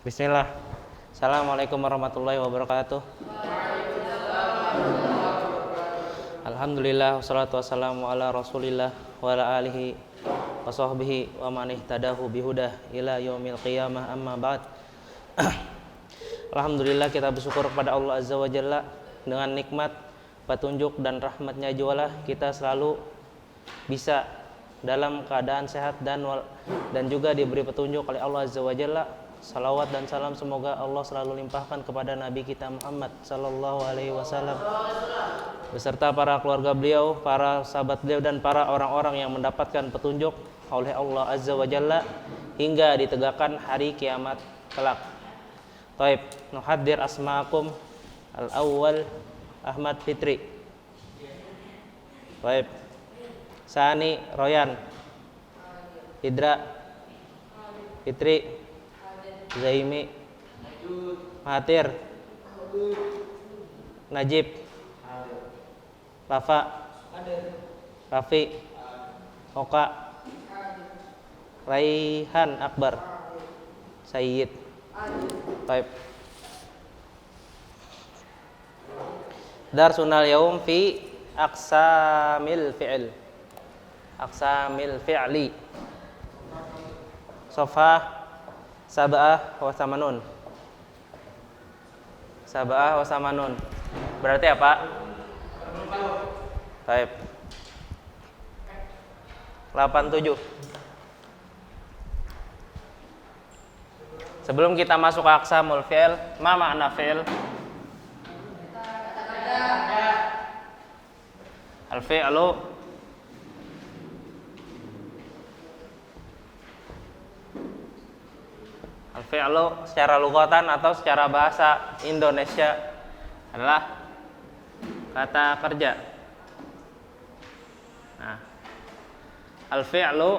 Bismillah. Assalamualaikum warahmatullahi wabarakatuh. Alhamdulillah wassalatu wassalamu ala Rasulillah wa ala alihi wa sahbihi wa man ihtadahu bihudah ila yaumil qiyamah, amma ba'd. Alhamdulillah, kita bersyukur kepada Allah Azza wa Jalla dengan nikmat, petunjuk dan rahmatnya jualah kita selalu bisa dalam keadaan sehat dan juga diberi petunjuk oleh Allah Azza wa Jalla. Salawat dan salam semoga Allah selalu limpahkan kepada Nabi kita Muhammad sallallahu alaihi wasallam beserta para keluarga beliau, para sahabat beliau dan para orang-orang yang mendapatkan petunjuk oleh Allah Azza wa Jalla hingga ditegakkan hari kiamat kelak. Taib, nuhaddir asma'akum. Al-awwal Ahmad Fitri. Taib. Sani Royan. Hidra Fitri. Zaimi Mahathir Najib Rafa Rafi Oka Raihan Akbar Sayyid. Baik. Darsunal yaum fi aqsamil fi'il. Aqsamil fi'li. Safah Sab'ah wa samanun. Sab'ah wa samanun. Berarti apa? Baik. 87. Sebelum kita masuk ke aqsamul fi'il, ma makna fi'il? Al-fi'lu Al-fi'lu secara lughatan atau secara bahasa Indonesia adalah kata kerja. Nah, al-fi'lu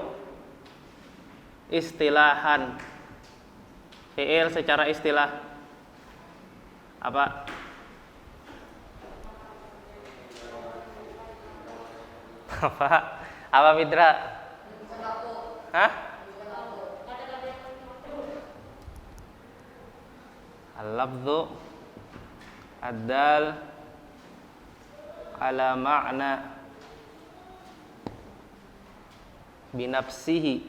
istilahan. Fi'il secara istilah apa? Apa Fitra? Hah? Al-lafzu ad-dal ala ma'na binafsihi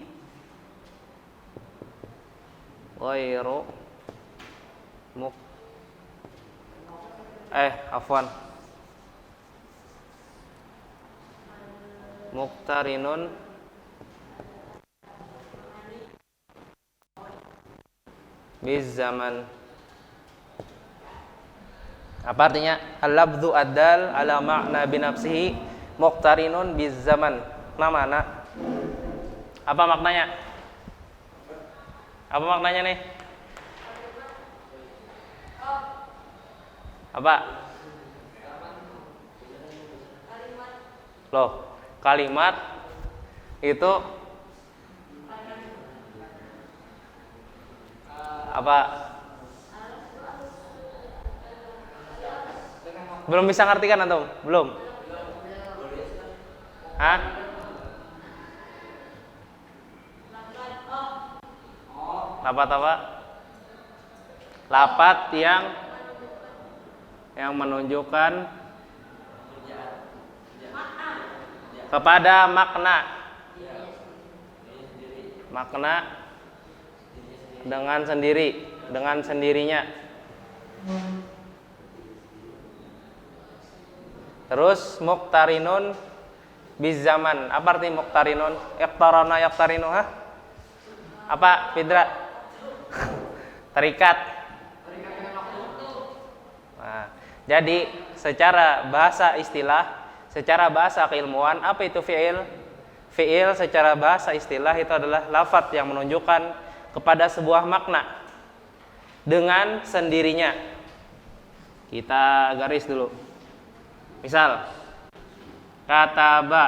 ghairu muqtarinun biz zaman. Apa artinya? Al-lafzu ad-dal ala ma'na binafsihi muqtarinun biz zaman. Mana? Apa maknanya? Apa maknanya nih? Apa? Loh, kalimat itu apa? Belum bisa ngerti kan antum? Belum? Hah? Lapat apa? Lapat yang menunjukkan kepada makna dengan sendirinya. Terus muqtarinun biz zaman. Apa arti muqtarinun? Iqtarana yaqtarinu, ha? Apa Fidra? Terikat. Nah, jadi secara bahasa istilah, secara bahasa keilmuan, apa itu fi'il? Fi'il secara bahasa istilah itu adalah lafadz yang menunjukkan kepada sebuah makna dengan sendirinya. Kita garis dulu. Misal, kata ba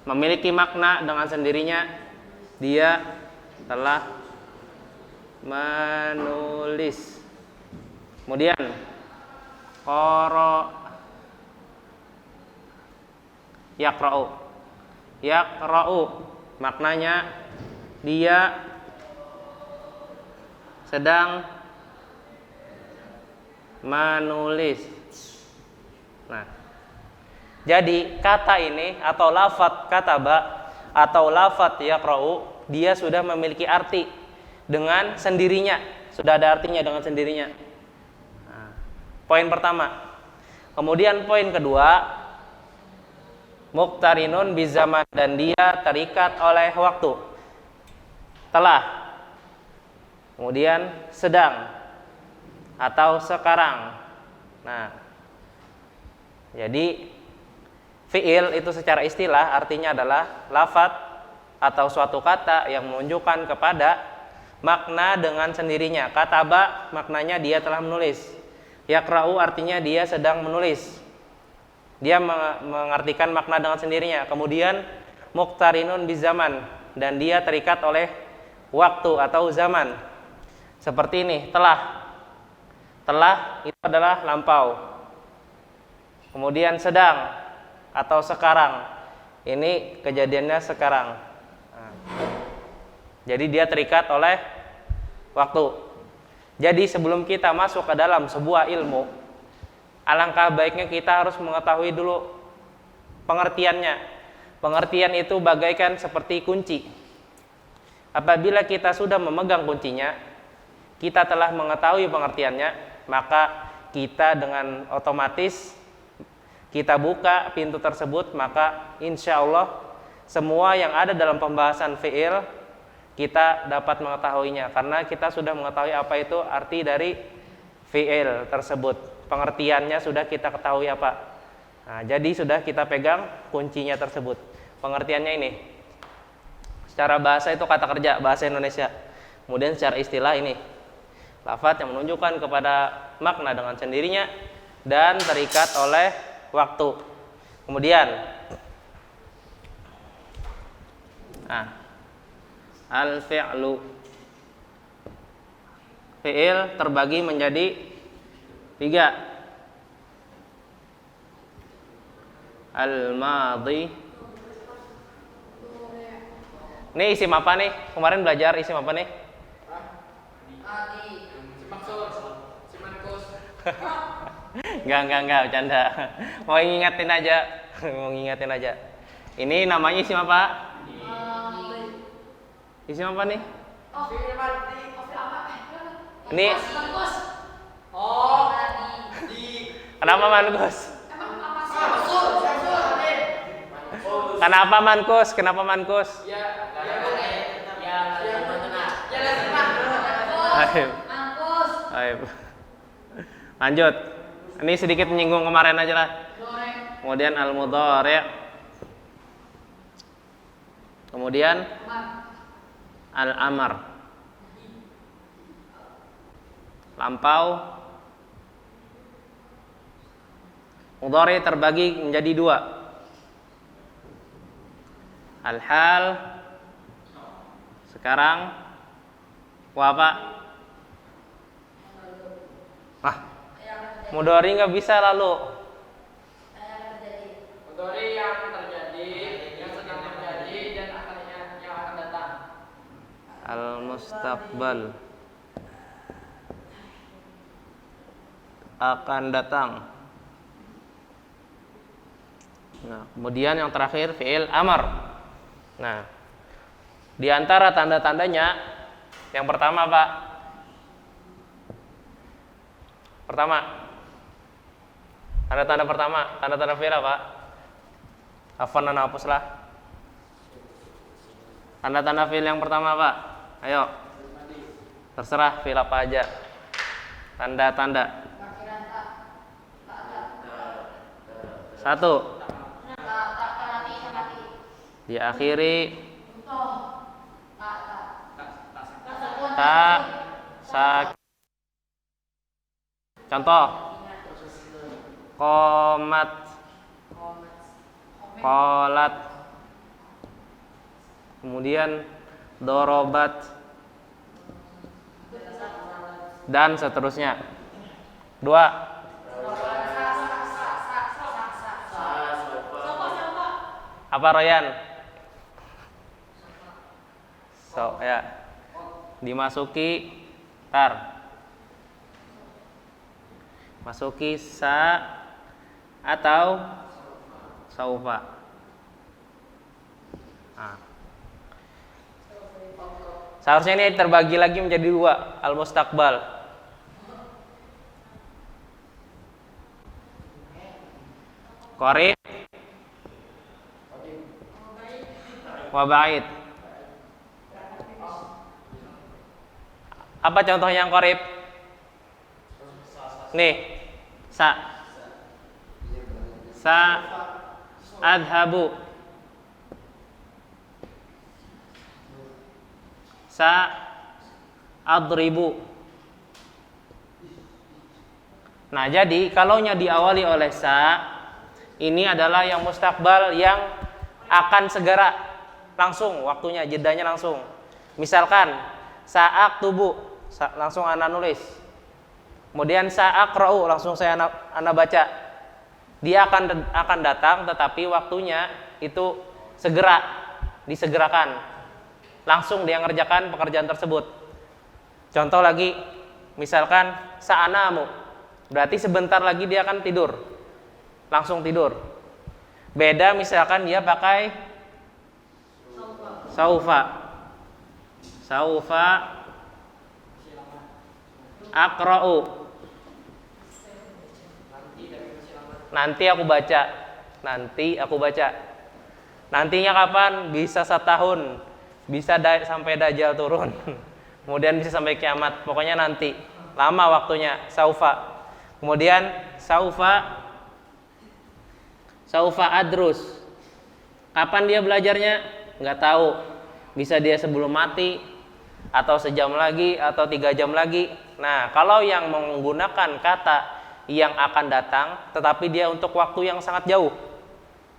memiliki makna dengan sendirinya, dia telah menulis. Kemudian qara yaqra'u maknanya dia sedang menulis. Nah, jadi kata ini atau lafadz kataba atau lafadz yaqra'u, dia sudah memiliki arti dengan sendirinya, sudah ada artinya dengan sendirinya. Nah, poin pertama. Kemudian poin kedua, muqtarinun bizaman, dan dia terikat oleh waktu. Telah, kemudian sedang atau sekarang. Nah, jadi fi'il itu secara istilah artinya adalah lafadz atau suatu kata yang menunjukkan kepada makna dengan sendirinya. Kataba maknanya dia telah menulis. Yaqra'u artinya dia sedang menulis. Dia mengartikan makna dengan sendirinya. Kemudian muqtarinun bizaman, dan dia terikat oleh waktu atau zaman. Seperti ini, telah. Telah itu adalah lampau. Kemudian sedang atau sekarang. Ini kejadiannya sekarang. Nah, jadi dia terikat oleh waktu. Jadi sebelum kita masuk ke dalam sebuah ilmu, alangkah baiknya kita harus mengetahui dulu pengertiannya. Pengertian itu bagaikan seperti kunci. Apabila kita sudah memegang kuncinya, kita telah mengetahui pengertiannya, maka kita dengan otomatis kita buka pintu tersebut, maka insya Allah semua yang ada dalam pembahasan fi'il kita dapat mengetahuinya, karena kita sudah mengetahui apa itu arti dari fi'il tersebut. Pengertiannya sudah kita ketahui apa. Nah, jadi sudah kita pegang kuncinya tersebut. Pengertiannya ini. Secara bahasa itu kata kerja bahasa Indonesia. Kemudian secara istilah ini lafadz yang menunjukkan kepada makna dengan sendirinya dan terikat oleh waktu. Kemudian al-fi'lu, fi'il terbagi menjadi 3. Al-madhi. Ini isim apa nih? Kemarin belajar isim apa nih? Enggak, bercanda. Mau ngingetin aja. Ini namanya isim apa? Isim apa nih? Ini. Kenapa mankus? Kenapa mankus? Ayo. Lanjut. Ini sedikit menyinggung kemarin aja lah. Kemudian al-mudhari'. Kemudian al-amr, lampau. Mudhari terbagi menjadi 2. Al-hal, sekarang. Apa? Mudhari nggak bisa lalu. Mudhari yang terjadi, yang sedang terjadi, dan yang akan datang. Al-mustaqbal, akan datang. Nah, kemudian yang terakhir fi'il amar. Nah, di antara tanda-tandanya yang pertama apa? Tanda-tanda fi'il apa? Hafan dan hapuslah. Tanda-tanda fi'il yang pertama apa? Ayo. Terserah fi'il apa aja. Tanda-tanda. 1. Diakhiri ta, sak. Contoh. Qomat, qolat. Kemudian dorobat, dan seterusnya. 2. Apa Royan? So, ya. Dimasuki Tar. Masuki sa atau saufa. Nah. Seharusnya ini terbagi lagi menjadi dua, al-mustaqbal. Qarib wa ba'id. Apa contoh yang qarib? Nih. Sa adhabu. Sa adribu. Nah, jadi kalaunya diawali oleh sa, ini adalah yang mustakbal yang akan segera langsung waktunya, jedanya langsung. Misalkan sa'ak tubuh, langsung ana nulis. Kemudian sa'aqra'u, langsung saya ana baca. Dia akan datang, tetapi waktunya itu segera, disegerakan. Langsung dia ngerjakan pekerjaan tersebut. Contoh lagi, misalkan sa'anamu, berarti sebentar lagi dia akan tidur. Langsung tidur. Beda misalkan dia pakai saufa. Saufa aqra'u. Nanti aku baca. Nantinya kapan? Bisa 1 tahun. Bisa sampai Dajjal turun. Kemudian bisa sampai kiamat. Pokoknya nanti. Lama waktunya. Saufa. Kemudian saufa adrus. Kapan dia belajarnya? Nggak tahu. Bisa dia sebelum mati, atau sejam lagi, atau 3 jam lagi. Nah, kalau yang menggunakan kata yang akan datang, tetapi dia untuk waktu yang sangat jauh,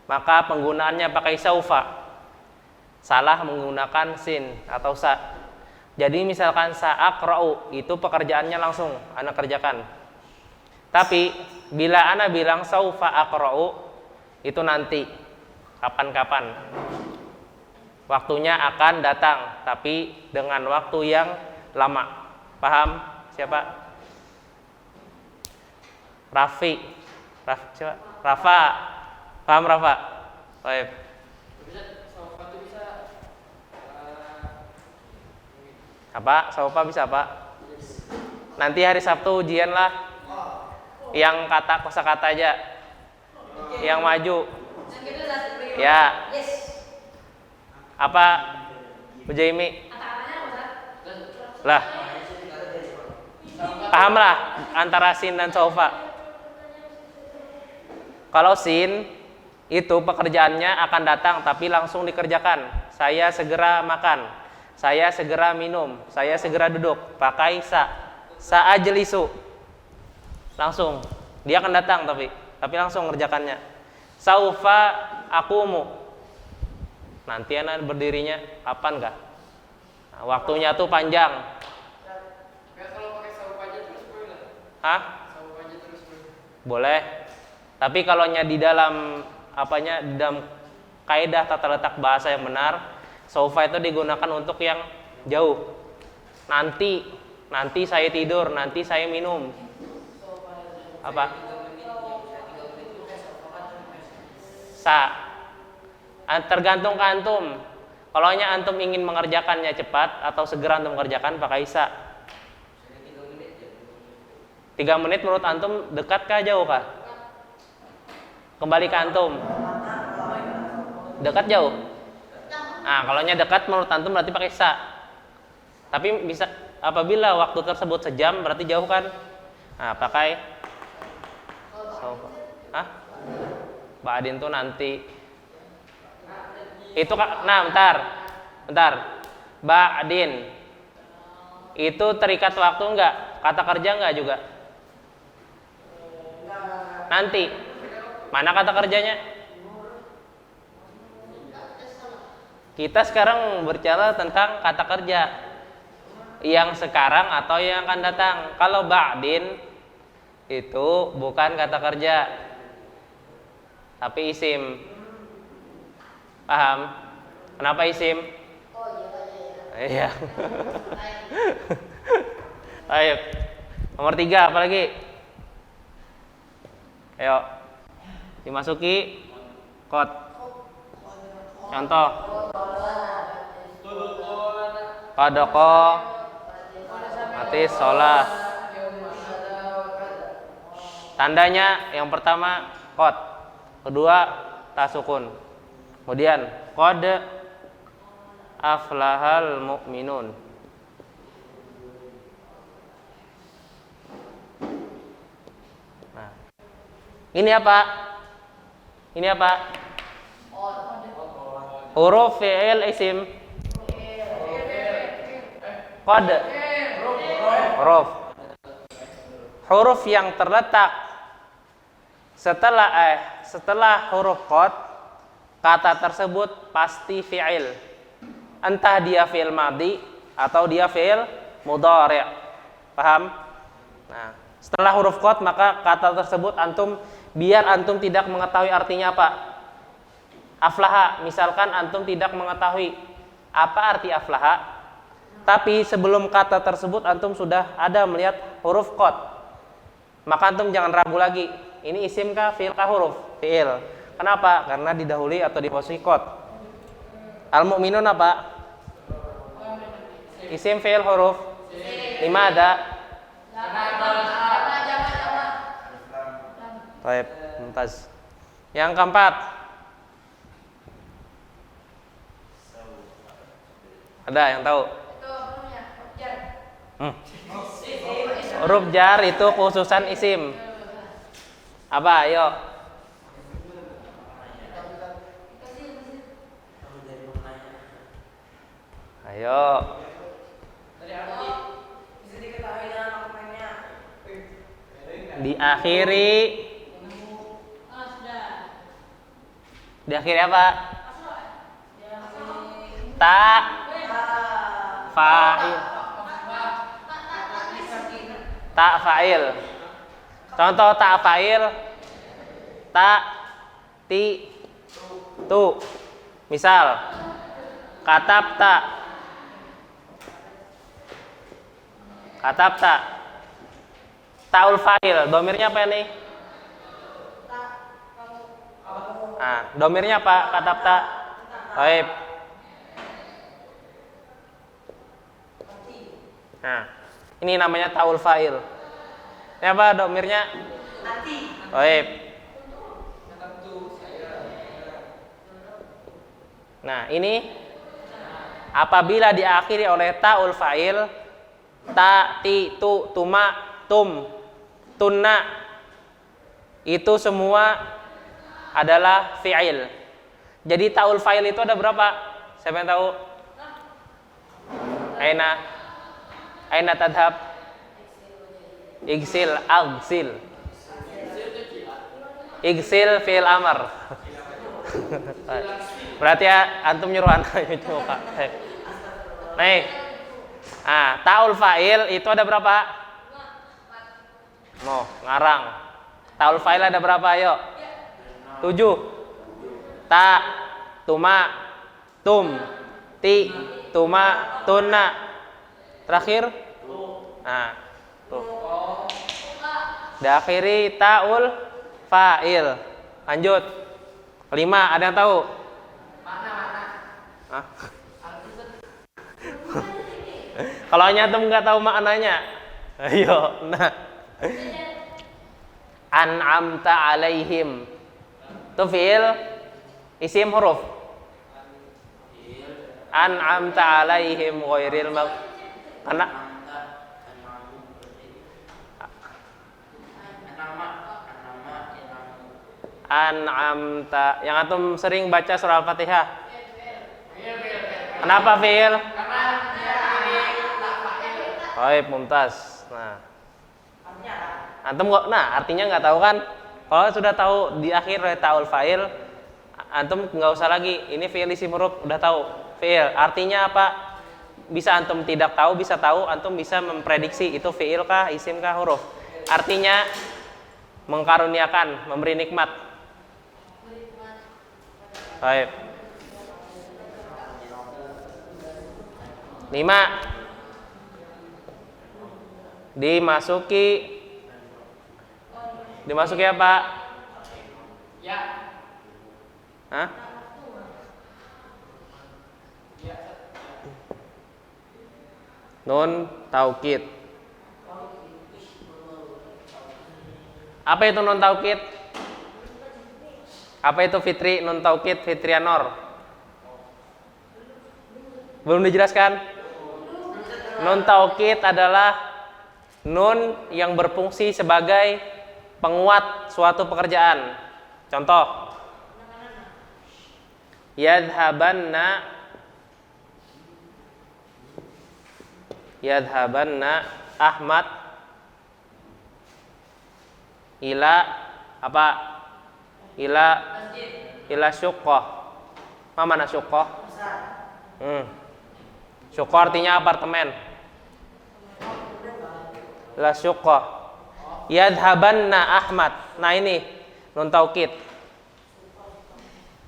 maka penggunaannya pakai saufa. Salah menggunakan sin atau sa. Jadi misalkan sa'aqra'u, itu pekerjaannya langsung ana kerjakan. Tapi bila ana bilang saufa aqra'u, itu nanti, kapan-kapan. Waktunya akan datang, tapi dengan waktu yang lama. Paham? Siapa? Rafa. Paham Rafa? Baik. Apa? Saufa bisa apa? Nanti hari Sabtu ujian lah. Yang kosakata aja. Yang maju. Ya. Apa? Bujaimi? Lah. Pahamlah antara sin dan saufa. Kalau sin itu pekerjaannya akan datang tapi langsung dikerjakan. Saya segera makan, saya segera minum, saya segera duduk. Pakai sa. Sa'ajlisu. Langsung. Dia akan datang tapi langsung mengerjakannya. Saufa aqumu. Nanti ana berdirinya kapan kah? Nah, waktunya tuh panjang. Kalau pakai saufa aja terus boleh? Hah? Saufa aja terus boleh. Boleh. Tapi kalau di dalam di dalam kaidah tata letak bahasa yang benar, saufa itu digunakan untuk yang jauh. Nanti saya tidur, nanti saya minum. Apa? Tergantung ke antum. Kalau antum ingin mengerjakannya cepat atau segera antum mengerjakan, pakai sa. 3 menit menurut antum dekat kah jauh kah? Kembali ke antum. Dekat jauh? Nah, kalau dekat menurut antum berarti pakai sa. Tapi bisa apabila waktu tersebut sejam berarti jauh kan? Nah, pakai saufa. Hah? Ba'din tuh nanti. Itu nah, bentar. Ba'din. Itu terikat waktu enggak? Kata kerja enggak juga? Nanti. Mana kata kerjanya? Kita sekarang berbicara tentang kata kerja yang sekarang atau yang akan datang. Kalau ba'din itu bukan kata kerja, tapi isim. Paham? Kenapa isim? Oh iya. Ayo. Nomor 3 apa lagi? Ayo. Dimasuki qad. Contoh. Qadaqa mati sholat. Tandanya yang pertama qad, kedua tasukun. Kemudian qad aflahal mu'minun. Nah. Ini apa? Ini apa? Huruf fi'il isim. Qad. Huruf. Huruf yang terletak setelah huruf qad, kata tersebut pasti fi'il. Entah dia fi'il madhi atau dia fi'il mudhari'. Paham? Nah, setelah huruf qad maka kata tersebut biar antum tidak mengetahui artinya apa. Aflaha, misalkan antum tidak mengetahui apa arti aflaha, tapi sebelum kata tersebut antum sudah ada melihat huruf qad, maka antum jangan ragu lagi, ini isim kah, fi'il kah, huruf fi'il. Kenapa? Karena didahului atau di posisi qad. Al-mu'minun apa? Isim, fi'il, huruf. 5 ada. Baik, mumtaz. Yang keempat. Ada yang tahu? Huruf jar itu khususan isim. Apa? Ayo. Ayo. Diakhiri apa? Ta fa'il. Ta fa'il. Contoh ta fa'il. Ta ti tu. Misal katabta. Katabta. Taul fa'il, domirnya apa nih? Nah, domirnya apa? Katabta. Baik. Nah, ini namanya taul fa'il. Ini apa domirnya? Baik. Nah, ini apabila diakhiri oleh taul fa'il, ta, ti, tu, tuma, tum, tunna, itu semua adalah fi'il. Jadi taul fa'il itu ada berapa? Siapa yang tahu? Aina tadhab? Igsil, agsil. Igsil fi'il amar. Berarti ya antum nyuruh anak itu Pak. Nih. Ah, taul fa'il itu ada berapa? Ngarang. Taul fa'il ada berapa? Ayo. 7. Ta, tuma, tum, ti, tuma, tunna. Terakhir? Nah, tuh. Diakhiri taul fa'il. Lanjut. 5, ada yang tahu? Hah? Kalau antum nggak tahu maknanya, ayo. Nah, an'amta alaihim. Itu fi'il, isim, huruf. An'amta alaihim ghairil karena an'amta. Yang antum sering baca surah Al-Fatihah. Kenapa fi'il? Baik, mumtaz. Nah, antum artinya nggak tahu kan? Kalau sudah tahu di akhir taul fa'il, antum nggak usah lagi. Ini fi'il isim huruf udah tahu. Fi'il artinya apa? Bisa antum tidak tahu, bisa tahu. Antum bisa memprediksi itu fi'il kah, isim kah, huruf. Artinya mengkaruniakan, memberi nikmat. Baik. 5. Dimasuki apa? Ya. Hah? Nun taukid. Apa itu nun taukid? Apa itu Fitri, nun taukid, Fitrianor? Belum dijelaskan? Nun taukid adalah nun yang berfungsi sebagai penguat suatu pekerjaan. Contoh, yadhabanna Ahmad ila apa? Ila syuqqah. Mana syuqqah? Syuqqah artinya apartemen. La syuqqah. Yadhabanna Ahmad. Nah ini nun taukid.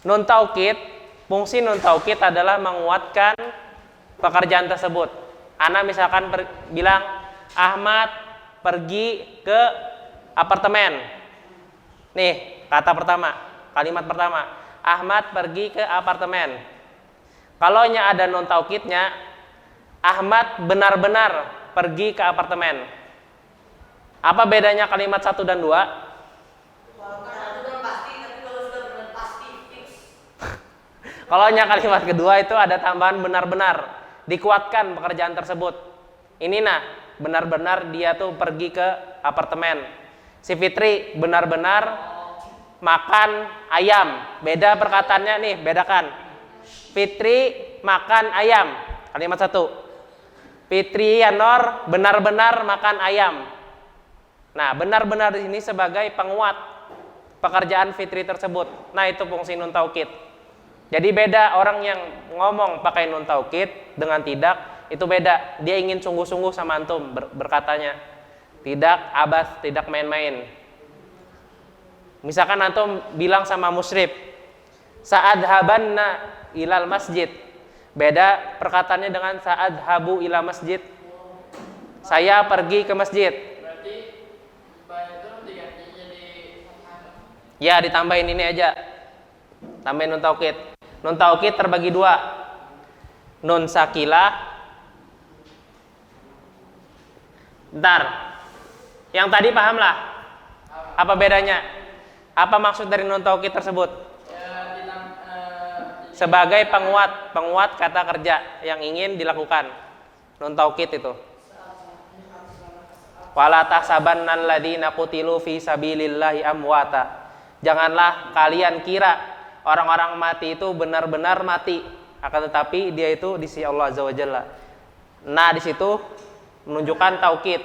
Nun taukid, fungsi nun taukid adalah menguatkan pekerjaan tersebut. Ana misalkan bilang Ahmad pergi ke apartemen. Nih, kata pertama, kalimat pertama. Ahmad pergi ke apartemen. Kalau ada nun taukidnya, Ahmad benar-benar pergi ke apartemen. Apa bedanya kalimat 1 dan 2? Kalau kalimat kedua itu ada tambahan benar-benar, dikuatkan pekerjaan tersebut. Ini benar-benar dia tuh pergi ke apartemen. Si Fitri benar-benar makan ayam. Beda perkataannya nih, bedakan. Fitri makan ayam. Kalimat 1. Fitrianor benar-benar makan ayam. Nah, benar-benar ini sebagai penguat pekerjaan Fitri tersebut. Nah, itu fungsi nun taukid. Jadi beda orang yang ngomong pakai nun taukid dengan tidak, itu beda. Dia ingin sungguh-sungguh sama antum berkatanya. Tidak abas, tidak main-main. Misalkan antum bilang sama musyrif, "Sa'adhabanna ilal masjid." Beda perkataannya dengan "Sa'adhabu ila masjid." Saya pergi ke masjid. Berarti itu diganti jadi Ya, ditambahin ini aja. Tambahin nun taukid. Nun taukid terbagi 2. Nun sakilah. Bentar. Yang tadi pahamlah. Apa bedanya? Apa maksud dari nun taukid tersebut? Sebagai penguat kata kerja yang ingin dilakukan. Nun taukid itu. Wala tahsabannal ladzina qutilu fi sabilillahi amwata. Janganlah kalian kira orang-orang mati itu benar-benar mati, akan tetapi dia itu di sisi Allah Azza wa Jalla. Nah, di situ menunjukkan taukid,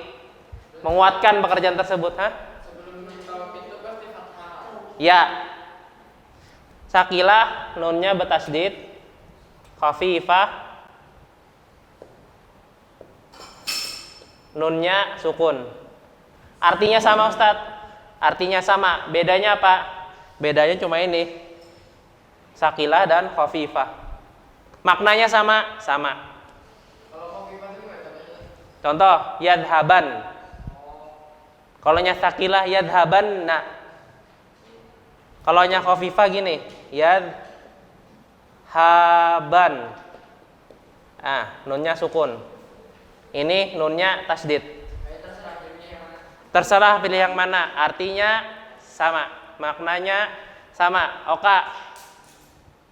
menguatkan pekerjaan tersebut. Sebelum taukid itu pasti fathah. Ya. Sakilah nunnya bertasydid, khafifah, nunnya sukun. Artinya sama Ustadz. Artinya sama. Bedanya apa? Bedanya cuma ini. Sakilah dan khafifah. Maknanya sama. Kalau khafifah itu contohnya? Contoh, yadhaban. Kalau sakilah yadhabanna. Kalau khafifah gini, yadhaban. Nunnya sukun. Ini nunnya tasdid. Terserah pilih yang mana. Artinya sama, maknanya sama. Oka,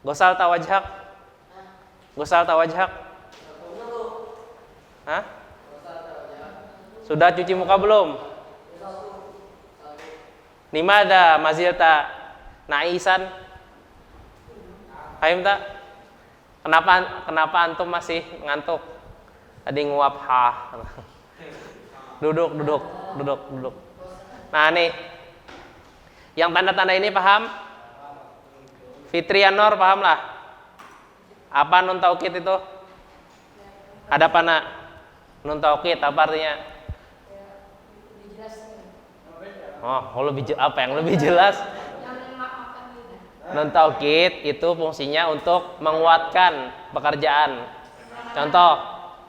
gosal tawajhak. Hah? Sudah cuci muka belum? Nimada mazilta na'isan? Paham tak? Kenapa antum masih ngantuk? Tadi nguap Duduk. Nah nih, yang tanda-tanda ini paham? Fitrianor paham lah? Apa nun taukid itu? Ada apa nak? Nun taukid apa artinya? Oh, apa yang lebih jelas? Nun taukid itu fungsinya untuk menguatkan pekerjaan. Contoh,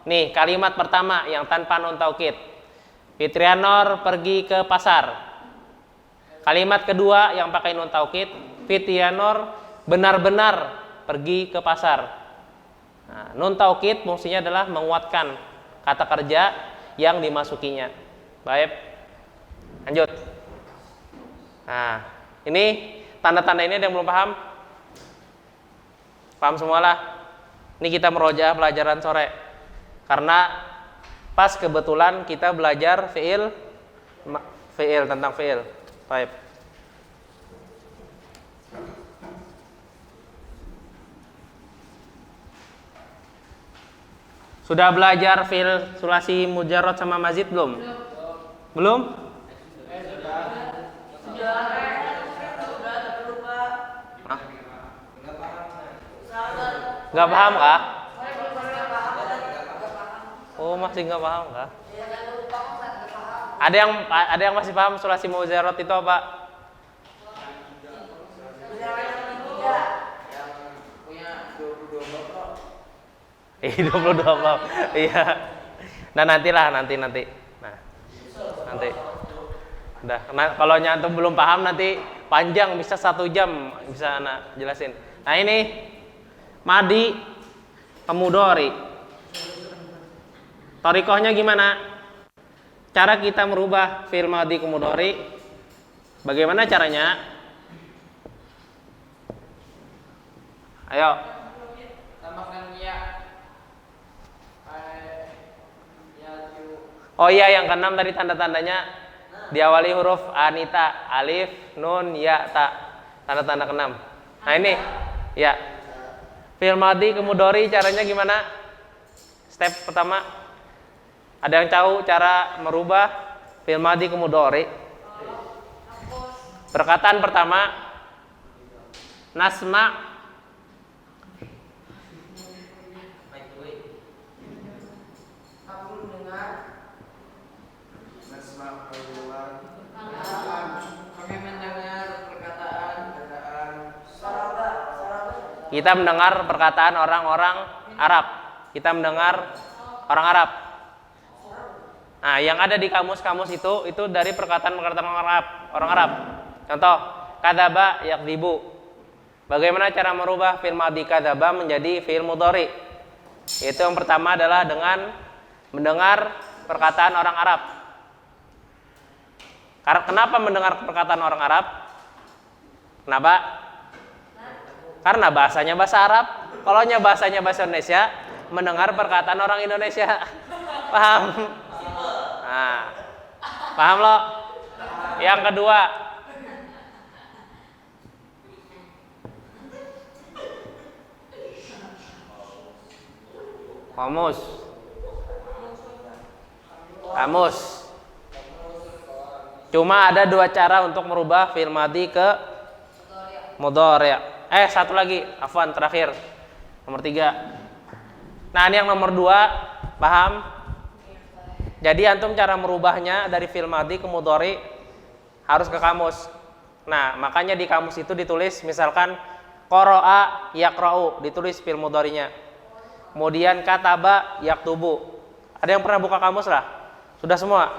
nih kalimat pertama yang tanpa nun taukid. Fitrianor pergi ke pasar. Kalimat kedua yang pakai nun taukid, Fitrianor benar-benar pergi ke pasar. Nah, nun taukid fungsinya adalah menguatkan kata kerja yang dimasukinya. Baik, lanjut. Nah, ini tanda-tanda ini ada yang belum paham? Paham semualah. Ini kita merojaah pelajaran sore. Karena pas kebetulan kita belajar fiil tentang fiil. Baik. Sudah belajar fiil sulasi mujarrad sama mazid belum? Belum? Hah? Nggak paham kah? Oh, masih nggak paham kah? Ada yang masih paham sulasi mujarrad itu apa? 22 bab. Iya. Nah, nanti. Nah, nanti. Udah. Nah, kalau nyantum belum paham nanti panjang, bisa 1 jam bisa anak jelasin. Nah, ini madi mudhari. Thariqahnya gimana? Cara kita merubah fi'il madi ke mudhari. Bagaimana caranya? Ayo. Tambahkan ya. Oh iya, yang keenam tadi tanda-tandanya diawali huruf anita, alif, nun, ya, ta. Tanda-tanda keenam. Nah, ini ya. Fi'il madhi ke mudhari caranya gimana? Step pertama. Ada yang tahu cara merubah fi'il madhi ke mudhari? Perkataan pertama nasma. Kita mendengar perkataan orang-orang Arab. Kita mendengar orang Arab. Nah, yang ada di kamus-kamus itu dari perkataan-perkataan orang Arab. Contoh, kadzaba yakdzibu. Bagaimana cara merubah fi'il madhi kadzaba menjadi fi'il mudhari? Itu yang pertama adalah dengan mendengar perkataan orang Arab. Kenapa mendengar perkataan orang Arab? Kenapa? Karena bahasanya bahasa Arab. Kalau bahasanya bahasa Indonesia, mendengar perkataan orang Indonesia. Paham? Nah, paham lo? Yang kedua, kamus. Cuma ada 2 cara untuk merubah fi'il madhi ke mudhari'. Satu lagi, afwan, terakhir. Nomor 3. Nah, ini yang nomor 2, paham? Jadi antum cara merubahnya dari fi'il madhi ke mudhari' harus ke kamus. Nah, makanya di kamus itu ditulis misalkan qara'a yaqra'u, ditulis fi'il mudhari'nya. Kemudian kataba yaktubu. Ada yang pernah buka kamus lah? Sudah semua?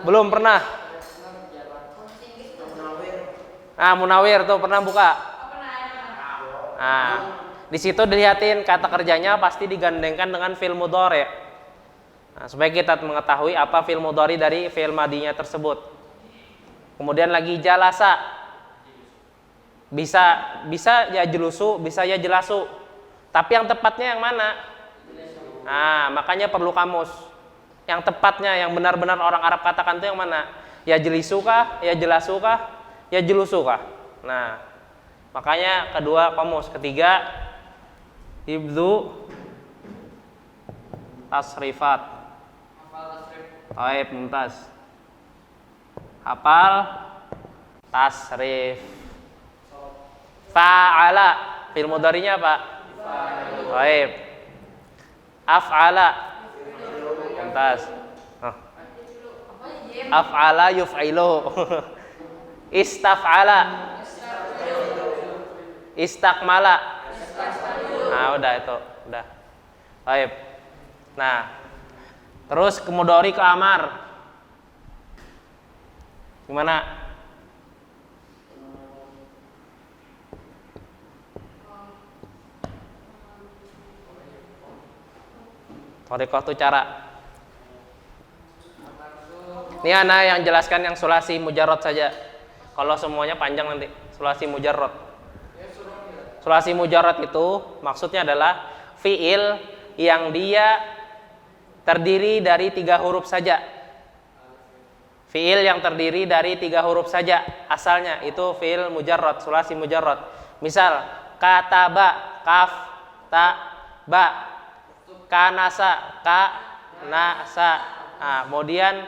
Belum pernah? Nah, Munawir tuh pernah buka? Nah, di situ dilihatin kata kerjanya pasti digandengkan dengan fi'il mudhari'. Nah, supaya kita mengetahui apa fi'il mudhari dari fi'il madhinya tersebut. Kemudian lagi jalasa. Bisa ya jelusu, bisa ya jelasu. Tapi yang tepatnya yang mana? Nah, makanya perlu kamus. Yang tepatnya, yang benar-benar orang Arab katakan itu yang mana? Ya jelisu kah? Ya jelasu kah? Ya jelusu kah? Nah, makanya kedua kamus. Ketiga, hifdzu tasrifat. Baik, mumtaz. Hafal tasrif. Fa'ala, fi'il mudhari'nya apa? Baik. Af'ala. Mumtaz. Af'ala yuf'ilu. Istaf'ala. Istakmala. Nah, udah itu, udah. Baik. Nah, Terus ke mudhari ke amar. Gimana? Thariqah itu cara. Ini ana yang jelaskan yang sulasi mujarrad saja. Kalau semuanya panjang nanti. Sulasi mujarrad. Sulasi mujarrad itu maksudnya adalah fiil yang dia terdiri dari 3 huruf saja. Fiil yang terdiri dari 3 huruf saja asalnya itu fiil mujarrad, sulasi mujarrad. Misal kataba, kaf, ta, ba. Kanasa, ka, na, sa. Nah, kemudian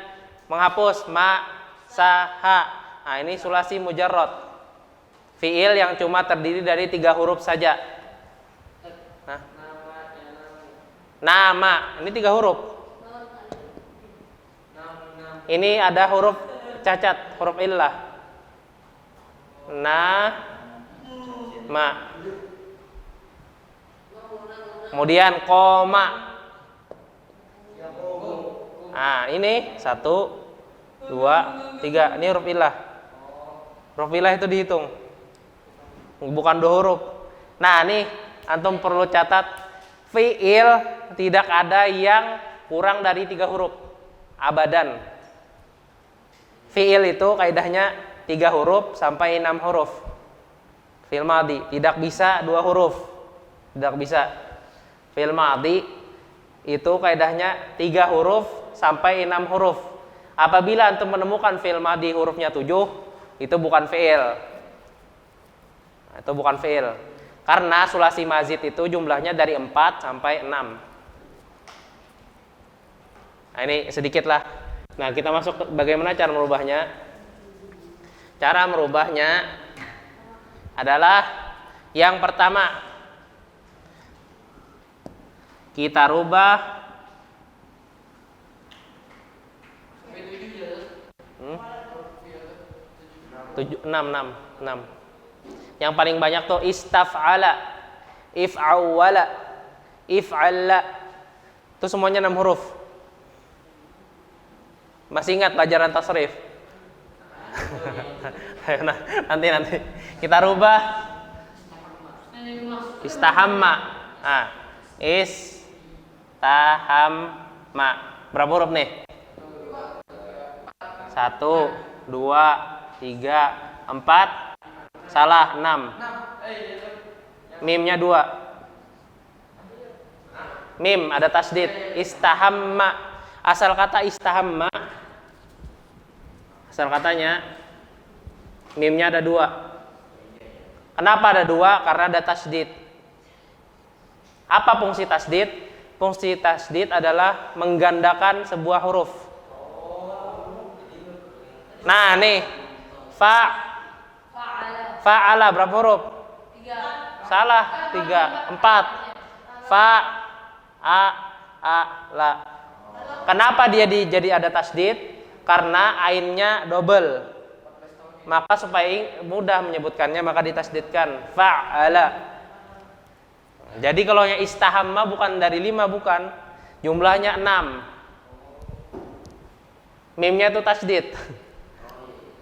menghapus ma, sa, ha. Nah, ini sulasi mujarrad. Fiil yang cuma terdiri dari 3 huruf saja. Nah. Nama, ini 3 huruf. Ini ada huruf cacat, huruf illah. Na, ma. Kemudian koma. Nah, ini 1, 2, 3. Ini huruf illah. Huruf illah itu dihitung. Bukan 2 huruf. Nah, nih antum perlu catat, fiil tidak ada yang kurang dari 3 huruf. Abadan. Fiil itu kaidahnya 3 huruf sampai 6 huruf. Fiil madhi tidak bisa 2 huruf. Tidak bisa. Fiil madhi itu kaidahnya 3 huruf sampai 6 huruf. Apabila antum menemukan fiil madhi hurufnya 7, itu bukan fiil. Itu bukan fiil. Karena sulasi mazid itu jumlahnya dari 4 sampai 6. Nah, ini sedikit lah. Nah, kita masuk ke bagaimana cara merubahnya. Cara merubahnya adalah yang pertama, kita rubah 6. Yang paling banyak tuh istaf'ala, if'awwala, if'alla. Itu semuanya 6 huruf. Masih ingat pelajaran tasrif? Nah, nanti kita rubah istahamma. Nah, istahamma. Berapa huruf nih? 1, 2, 3, 4. Salah, 6. Mimnya 2. Mim ada tasdid. Istahamma. Asal kata istahamma, asal katanya mimnya ada 2. Kenapa ada 2? Karena ada tasdid. Apa fungsi tasdid? Fungsi tasdid adalah menggandakan sebuah huruf. Nah, nih fa'ala berapa huruf? 3. Salah, 3. 4. La. Kenapa dia jadi ada tasdid? Karena ainnya double. Maka supaya mudah menyebutkannya maka ditasdidkan fa'ala. Jadi kalau yang istahamma bukan dari 5, bukan. Jumlahnya 6. Mimnya itu tasdid.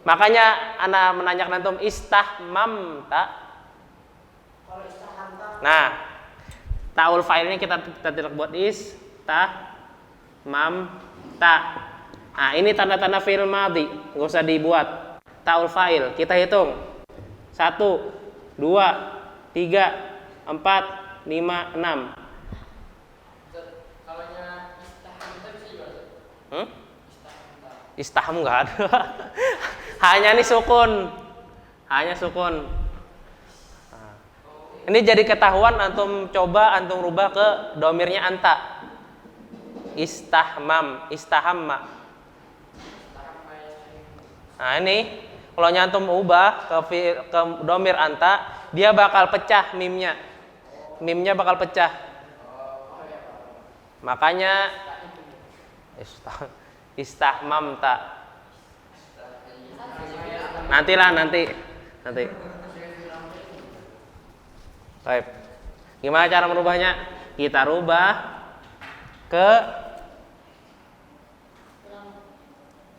Makanya ana menanyakan antum istahmamta. Nah, taul fa'ilnya kita tidak buat istahmamta. Nah, ini tanda-tanda fi'il madhi, enggak usah dibuat. Taul fa'il kita hitung. 1, 2, 3, 4, 5, 6. Kalaunya istahamta bisa juga. Istaham enggak ada. Hanya nih sukun. Hanya sukun. Nah. Ini jadi ketahuan antum rubah ke domirnya anta. Istahamma. Nah, ini kalau antum ubah ke domir anta, dia bakal pecah mimnya. Mimnya bakal pecah. Makanya istahmamta. Nanti. Baik. Gimana cara merubahnya? Kita rubah ke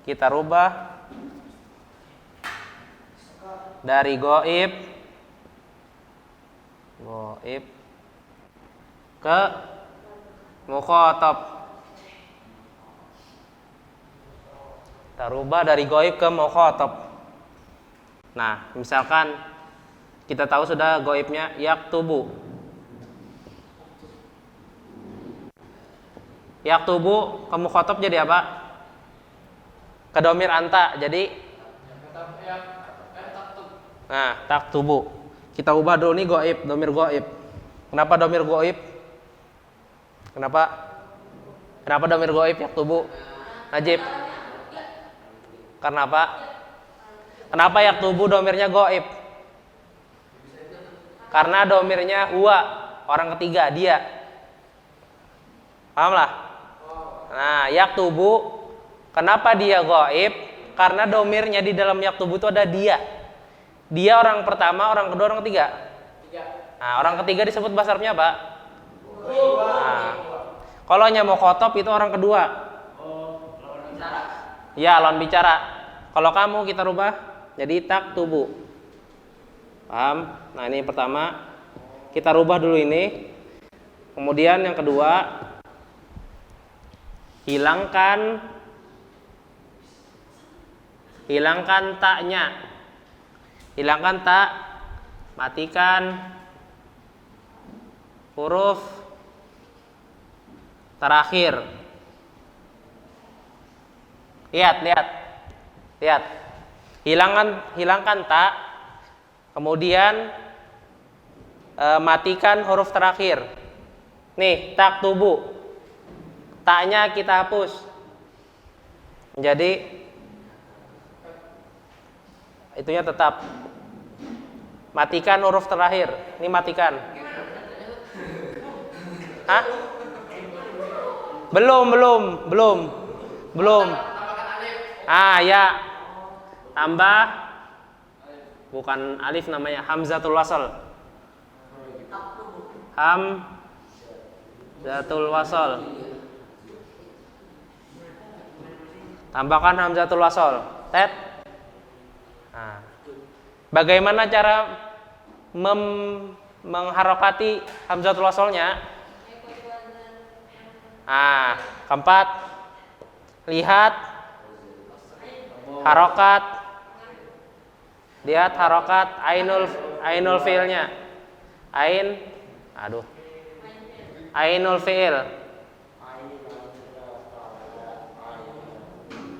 kita rubah dari goib ke mukhatab. Kita rubah dari goib ke mukhatab. Nah, misalkan kita tahu sudah goibnya yaktubu. Yaktubu ke mukhatab jadi apa? Ke domir anta. Jadi nah, taktubu. Kita ubah dulu nih goib, domir goib. Kenapa domir goib? Kenapa domir goib yaktubu? Najib. Karena apa? Kenapa yaktubu domirnya goib? Karena domirnya huwa, orang ketiga, dia. Paham lah? Nah, yaktubu, kenapa dia goib? Karena domirnya di dalam yaktubu itu ada dia. Dia orang pertama, orang kedua, orang ketiga. Nah, orang ketiga disebut bahasa Arabnya apa? Nah, kalau hanya mukhatab itu orang kedua. Ya, lawan bicara. Kalau kamu kita rubah jadi taktubu. Paham? Nah, ini pertama. Kita rubah dulu ini. Kemudian yang kedua, hilangkan taknya. Hilangkan tak, matikan huruf terakhir. Lihat. Hilangkan tak, kemudian matikan huruf terakhir. Nih, taktubu. Taknya kita hapus. Jadi itunya tetap. Matikan huruf terakhir. Ini matikan. Hah? Belum. Ah, ya. Tambah bukan alif namanya, hamzatul wasal. Hamzatul wasal. Tambahkan hamzatul wasal. Tet. Nah. Bagaimana cara mengharokati hamzatul wasalnya? Nah, keempat, lihat harokat ainul fi'ilnya. Ainul fi'il.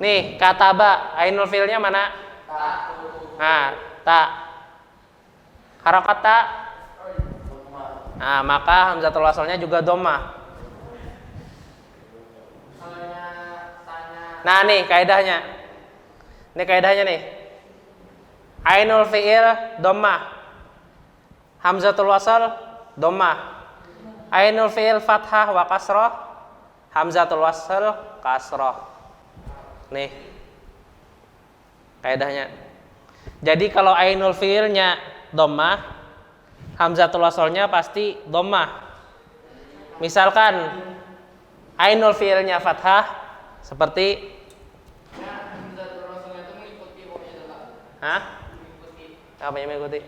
Nih, kataba, ainul fi'ilnya mana? Nah, ta. Harokat ta. Nah, maka hamzatul wasalnya juga dhammah. Nah, nih kaidahnya. Nih. Ainul fi'il dhammah. Hamzatul wasal dhammah. Ainul fi'il fathah wa kasrah. Hamzatul wasal kasrah. Nih. Kaidahnya. Jadi kalau ainul fi'ilnya dhammah, hamzatul wasalnya pasti dhammah. Misalkan ainul fi'ilnya fathah seperti hah? Apa yang mengikuti?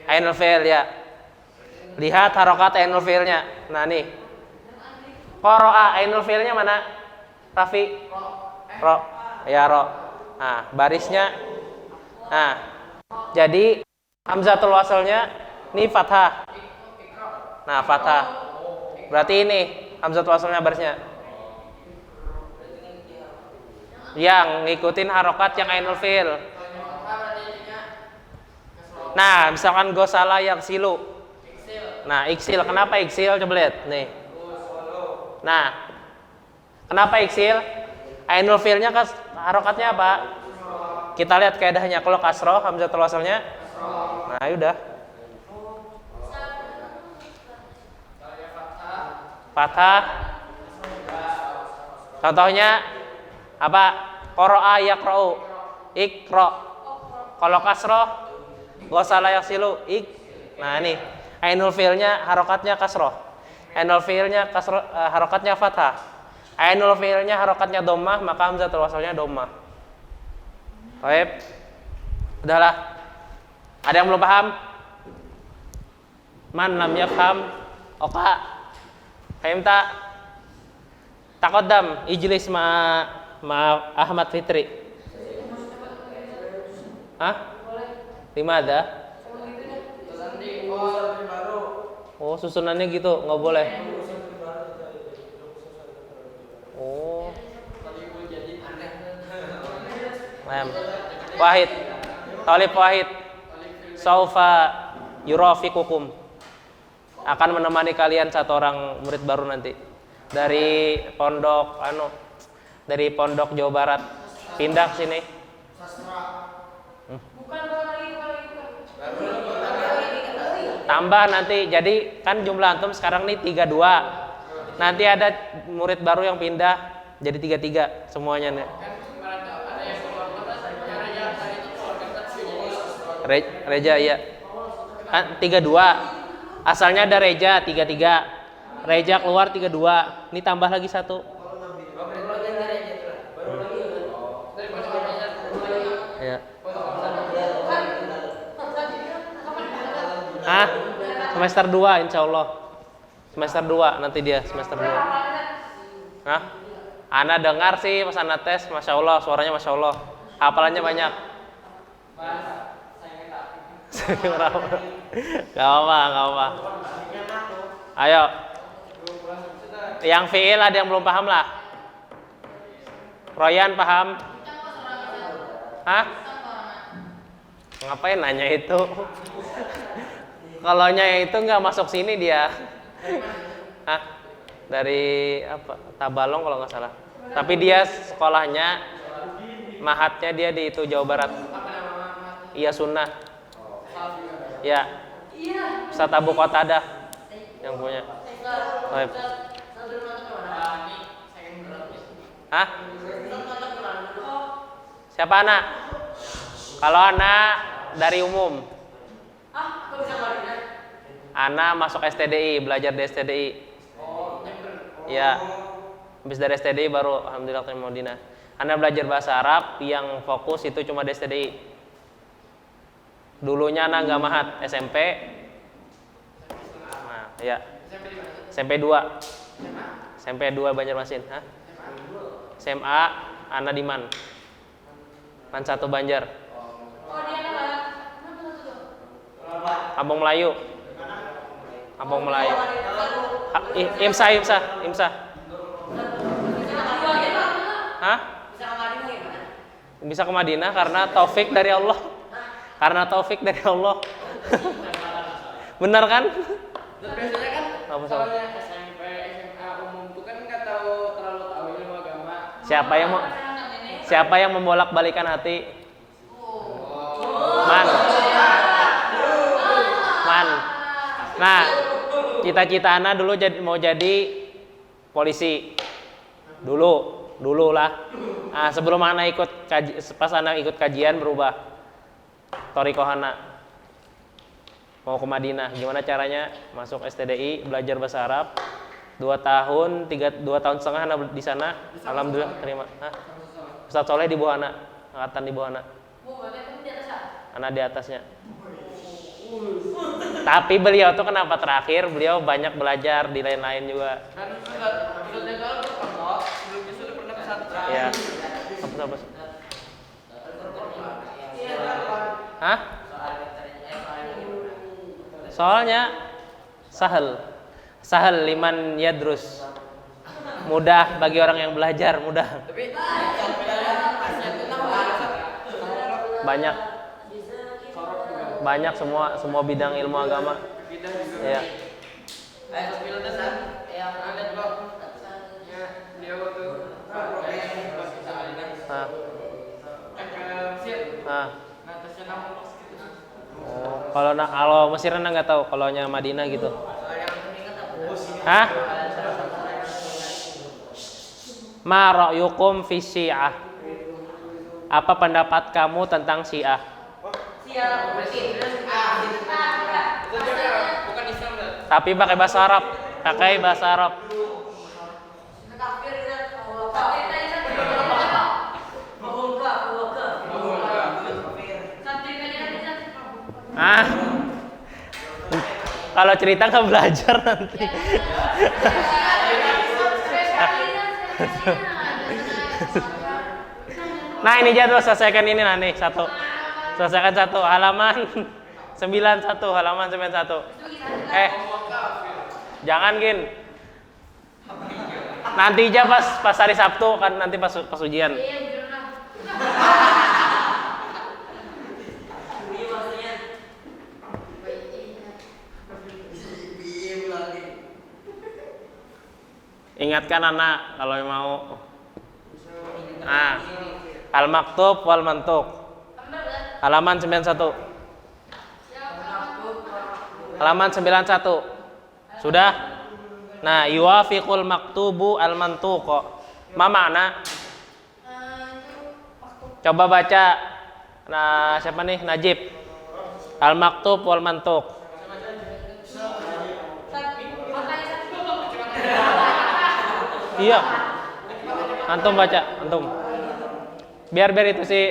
Ainul fi'il ya. Lihat harokat ainul fi'ilnya. Nah, nih. Qara'a ainul fi'ilnya mana? Rafi. Ro. Ya, ro. Nah, barisnya. Nah. Jadi hamzatul wasalnya ini fathah. Nah, fathah. Berarti ini hamzatul wasalnya barisnya. Yang ngikutin harokat yang ainul fi'il. Nah, misalkan gosala yang silu. Nah, iksil. Kenapa iksil? Coba lihat. Nih. Nah, kenapa iksil? Ainul fi'ilnya harokatnya apa? Kita lihat kaidahnya. Kalau kasroh, hamzatul wasalnya. Nah, udah. Fathah. Contohnya apa? Qara'a yaqra'u. Iqra. Kalau kasroh, gosala yaksilu. Nah, ini ainul fi'ilnya harokatnya kasroh. Ainul fi'ilnya harokatnya fathah. Ainul fi'ilnya harokatnya dhammah, maka hamzatul wasalnya dhammah. Baik. Udahlah. Ada yang belum paham? Man lam yafham? Oka. Fahim tak? Taqaddam ijlis ma Ahmad Fitri. Hah? Limada? Oh, susunannya gitu, nggak boleh. Oh. Wahid. Talib Wahid. Saufa yurafiqukum. Akan menemani kalian satu orang murid baru nanti. Dari pondok Jawa Barat. Pindah ke sini. Tambah nanti, jadi kan jumlah antum sekarang nih 32. Nanti ada murid baru yang pindah jadi 33 semuanya nih. Reja iya. Kan 32. Asalnya ada Reja 33. Reja keluar 32. Ini tambah lagi satu. Ya. Semester 2 insya Allah. Semester 2 nanti dia semester 2. Ana dengar sih pas Ana tes, Masya Allah, suaranya Masya Allah. Hafalannya banyak. Gak apa. Ayo. Yang fi'il ada yang belum paham lah. Royan paham? Hah? Ngapain nanya itu? Kalau nya itu nggak masuk sini dia. Hah? Dari apa? Tabalong kalau nggak salah. Tapi dia sekolahnya, mahatnya dia di itu Jawa Barat. Iya sunnah. Ya. Ustaz Abu Qatadah yang punya. Baik. Hah? Siapa anak? Kalau anak dari umum. Ana masuk STDI, belajar di STDI. Ya. Habis dari STDI baru alhamdulillah ke Madinah. Ana belajar bahasa Arab, yang fokus itu cuma di STDI. Dulunya Ana nggak mahat SMP. Nah, ya. SMP 2. SMP 2 Banjarmasin, hah? SMA Ana di Man. Man 1 Banjar. Kampung Melayu. Kampung Melayu. Imsa. Hah? Bisa ke Madinah karena taufik dari Allah. Karena taufik dari Allah. Benar kan? Biasanya kan Apa kalau SMP, SMA umum itu kan nggak terlalu tahu ilmu agama. Siapa yang membolak-balikan hati? Man. Nah, cita-cita Ana dulu mau jadi polisi. Dulu lah. Nah, sebelum Ana pas Ana ikut kajian berubah. Thoriqoh Ana mau ke Madinah. Gimana caranya? Masuk STDI, belajar bahasa Arab. 2 tahun setengah Ana di sana. Alhamdulillah terima. Ustaz Soleh di bawah Ana, angkatan di bawah Ana. Ana di atasnya. Tapi beliau tuh kenapa terakhir? Beliau banyak belajar di lain-lain juga. Kan Ustaznya kalau berpondok, sebelumnya sudah pernah pesantren. Ya. Apa? Hah? Soalnya sahal liman yadrus. Mudah bagi orang yang belajar, mudah. Tapi Banyak semua bidang ilmu agama. Ya. Kalau Mesir Anda nggak tahu, kalau nya Madinah gitu. Hah? Ma ra'yukum fi Syiah? Apa pendapat kamu tentang Syiah? Tapi pakai bahasa Arab. Pakai bahasa Arab. Ah, kalau cerita nggak belajar nanti. Nah ini jadwal, selesaikan ini nah nih satu. Selesaikan satu halaman 91, halaman 91. Jangan Gin. Nanti aja pas hari Sabtu kan, nanti pas ujian. Ingatkan anak kalau mau. Ah, al-maktub wal mantuk. Halaman 91. Halaman 91. Sudah? Nah, yuwafiqul maktubu al mantuq. Ma makna? Coba baca. Nah, siapa nih? Najib. Al maktub wal mantuq. Iya. Antum baca, antum. Biar itu si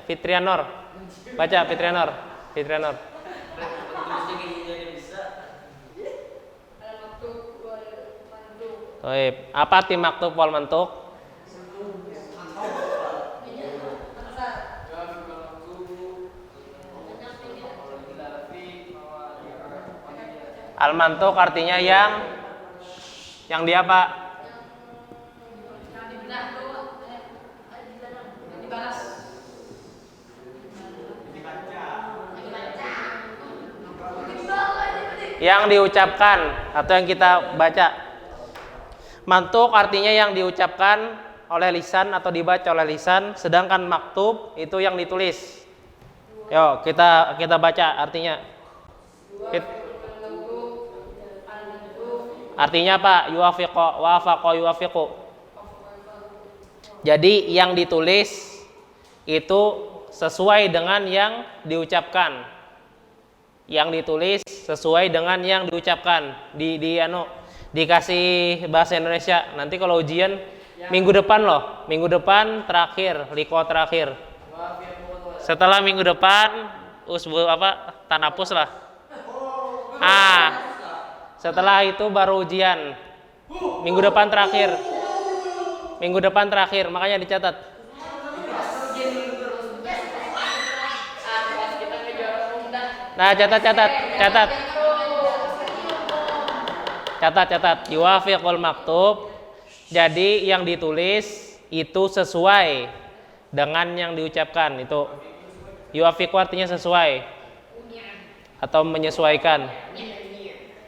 Fitrianor. Baca Fitrianor. Baik. Apa arti maktub wal mantuk? Al mantuk artinya yang di apa? Yang diucapkan atau yang kita baca. Mantuk artinya yang diucapkan oleh lisan atau dibaca oleh lisan, sedangkan maktub itu yang ditulis. Yo, kita baca artinya. Artinya apa? Yuwafiqo, wafaqo yuwafiqu. Jadi yang ditulis itu sesuai dengan yang diucapkan. Yang ditulis sesuai dengan yang diucapkan. Dikasih bahasa Indonesia. Nanti kalau ujian minggu depan loh. Minggu depan terakhir, liko terakhir. Setelah minggu depan tanapus lah. Setelah itu baru ujian. Minggu depan terakhir, makanya dicatat. Nah, catat. Yuwafiqul maktub. Jadi yang ditulis itu sesuai dengan yang diucapkan. Itu yuwafiqu artinya sesuai atau menyesuaikan.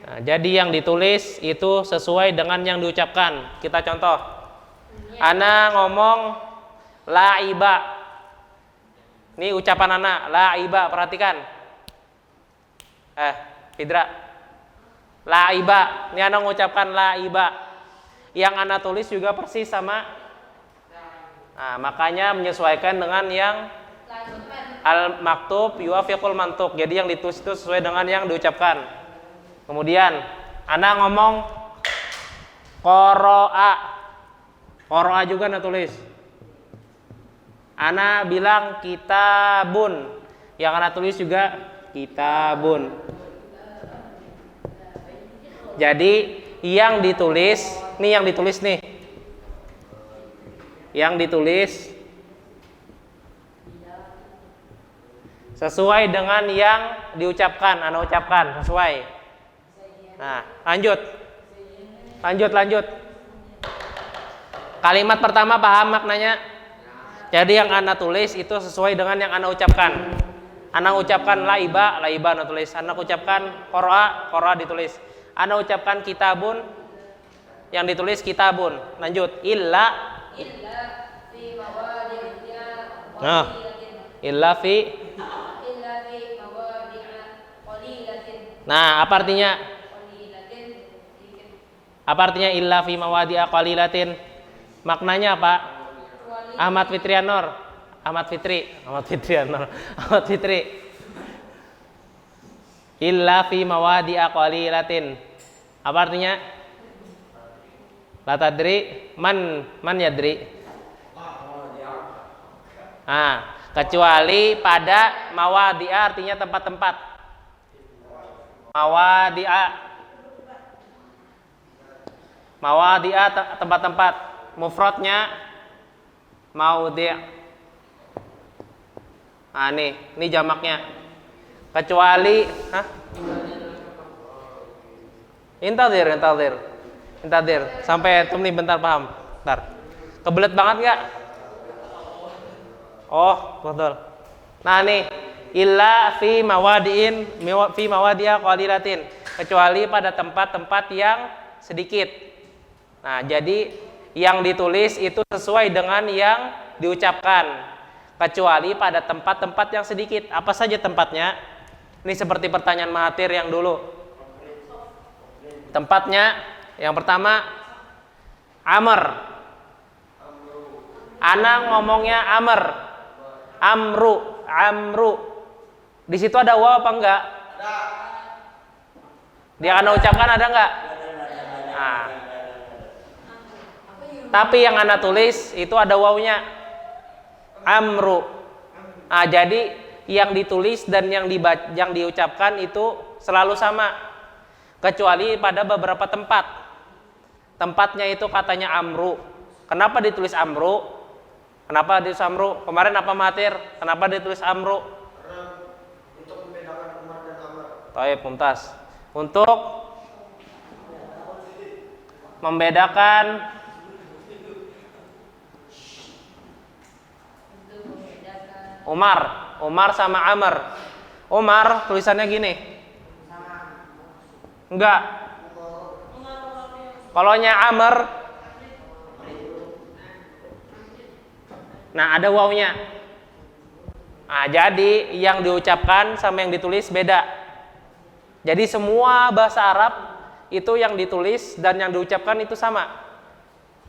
Nah, jadi yang ditulis itu sesuai dengan yang diucapkan. Kita contoh. Ana ngomong laiba. Ini ucapan ana, laiba, perhatikan. Fidra. Laiba. Ini ana mengucapkan laiba. Yang ana tulis juga persis sama. Nah, makanya menyesuaikan dengan yang al-maktub yuwafiqul mantuk. Jadi yang ditulis itu sesuai dengan yang diucapkan. Kemudian ana ngomong qoro'a juga ana tulis. Ana bilang kitabun, yang ana tulis juga kitabun. Jadi yang ditulis nih. Yang ditulis sesuai dengan yang diucapkan, ana ucapkan sesuai. Nah, lanjut. Kalimat pertama paham maknanya? Jadi yang ana tulis itu sesuai dengan yang ana ucapkan. Ana ucapkan laiba ana tulis. Ana ucapkan qoro'a ditulis. Ana ucapkan kitabun, yang ditulis kitabun. Lanjut. Illa fi mawadi'a qalilatin. Nah, apa artinya? Apa artinya illa fi mawadi'a qalilatin? Maknanya apa? Ahmad Fitri. illa fi mawadi'a qalilatin. Apa artinya? La tadri man yadri. Kecuali pada mawadi'a artinya tempat-tempat. Mawadi'a tempat-tempat. Mufradnya maudi'. Ini jamaknya. Kecuali Intadir. Sampai tum nih bentar paham. Bentar. Kebelet banget enggak? Oh, betul. Nah, nih, illa fi mawadi'a qalilatin. Kecuali pada tempat-tempat yang sedikit. Nah, jadi yang ditulis itu sesuai dengan yang diucapkan. Kecuali pada tempat-tempat yang sedikit. Apa saja tempatnya? Ini seperti pertanyaan Mahathir yang dulu. Tempatnya yang pertama Amr. Ana ngomongnya Amru. Di situ ada waw apa enggak? Ada. Dia akan ucapkan ada enggak? Nah. Tapi yang ana tulis itu ada wawnya. Amru. Nah, jadi yang ditulis dan yang diucapkan itu selalu sama. Kecuali pada beberapa tempat. Tempatnya itu katanya Amru. Kenapa ditulis Amru? Kemarin apa Mahathir? Kenapa ditulis Amru? Untuk membedakan Umar dan Amr. Baik, mumtaz. Untuk membedakan Umar sama Amr. Umar tulisannya gini. Enggak. Kalaunya Amr, nah ada wawnya. Nah, jadi yang diucapkan sama yang ditulis beda. Jadi semua bahasa Arab itu yang ditulis dan yang diucapkan itu sama.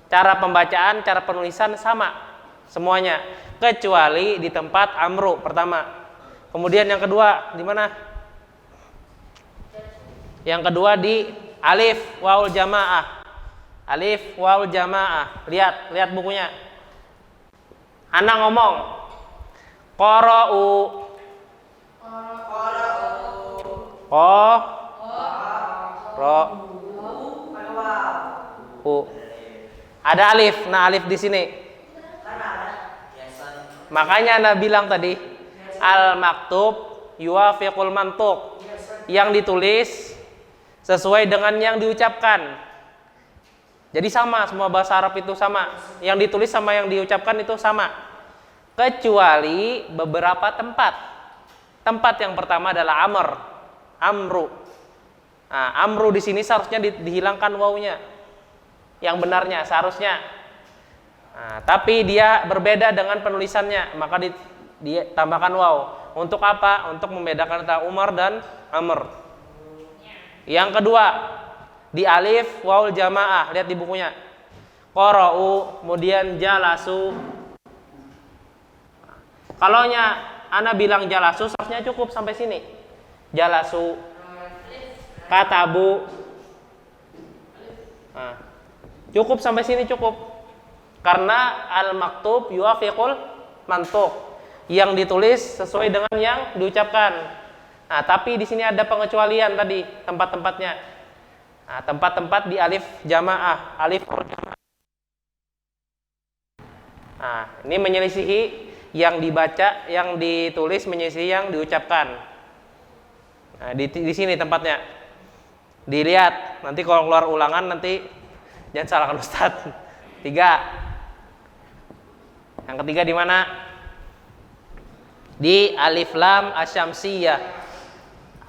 Cara pembacaan, cara penulisan sama semuanya. Kecuali di tempat Amru pertama. Kemudian yang kedua di mana? Yang kedua di alif waul jamaah. Lihat bukunya. Anak ngomong qara'u. Ada alif. Nah, alif di sini. Makanya Anda bilang tadi al-maktub yuwafiqul mantuq. Yang ditulis sesuai dengan yang diucapkan. Jadi sama, semua bahasa Arab itu sama. Yang ditulis sama yang diucapkan itu sama. Kecuali beberapa tempat. Tempat yang pertama adalah Amru. Nah, Amru di sini seharusnya dihilangkan wawunya. Yang benarnya seharusnya. Nah, tapi dia berbeda dengan penulisannya, maka dia tambahkan waw. Untuk apa? Untuk membedakan antara Umar dan Amr. Yang kedua, di alif waul jamaah, lihat di bukunya. Qara'u, kemudian jalasu. Kalaunya ana bilang jalasu, seharusnya cukup sampai sini. Jalasu, katabu. Nah, cukup sampai sini cukup. Karena al-maktub yuwafiqul mantuq. Yang ditulis sesuai dengan yang diucapkan. Nah, tapi di sini ada pengecualian tadi tempat-tempatnya. Nah, tempat-tempat di alif jamaah, Nah, ini menyelisihi yang dibaca, yang ditulis menyelisihi yang diucapkan. Nah, di sini tempatnya. Dilihat, nanti kalau keluar ulangan nanti jangan salahkan Ustadz. 3. Yang ketiga di mana? Di alif lam asyamsiyah.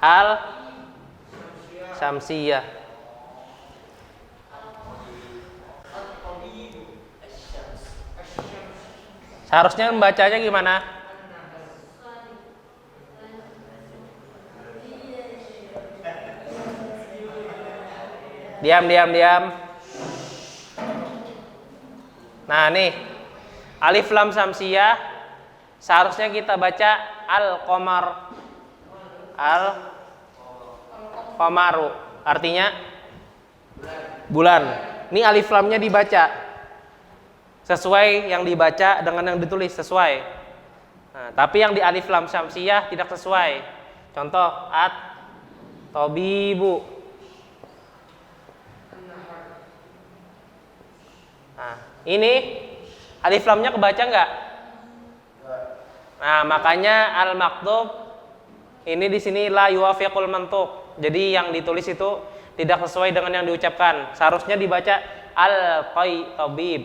Al-Syamsiyah. Seharusnya membacanya gimana? Diam. Nah, nih. Alif lam syamsiyah seharusnya kita baca al-qamar. qamaru. Artinya bulan. Ini alif lamnya dibaca sesuai yang dibaca dengan yang ditulis sesuai. Nah, tapi yang di alif lam syamsiyah tidak sesuai. Contoh at-tabibu. Nah, ini alif lamnya kebaca nggak? Nah, makanya al-maktub ini di sini la yuwafiqul mantuq. Jadi yang ditulis itu tidak sesuai dengan yang diucapkan. Seharusnya dibaca al-tabib.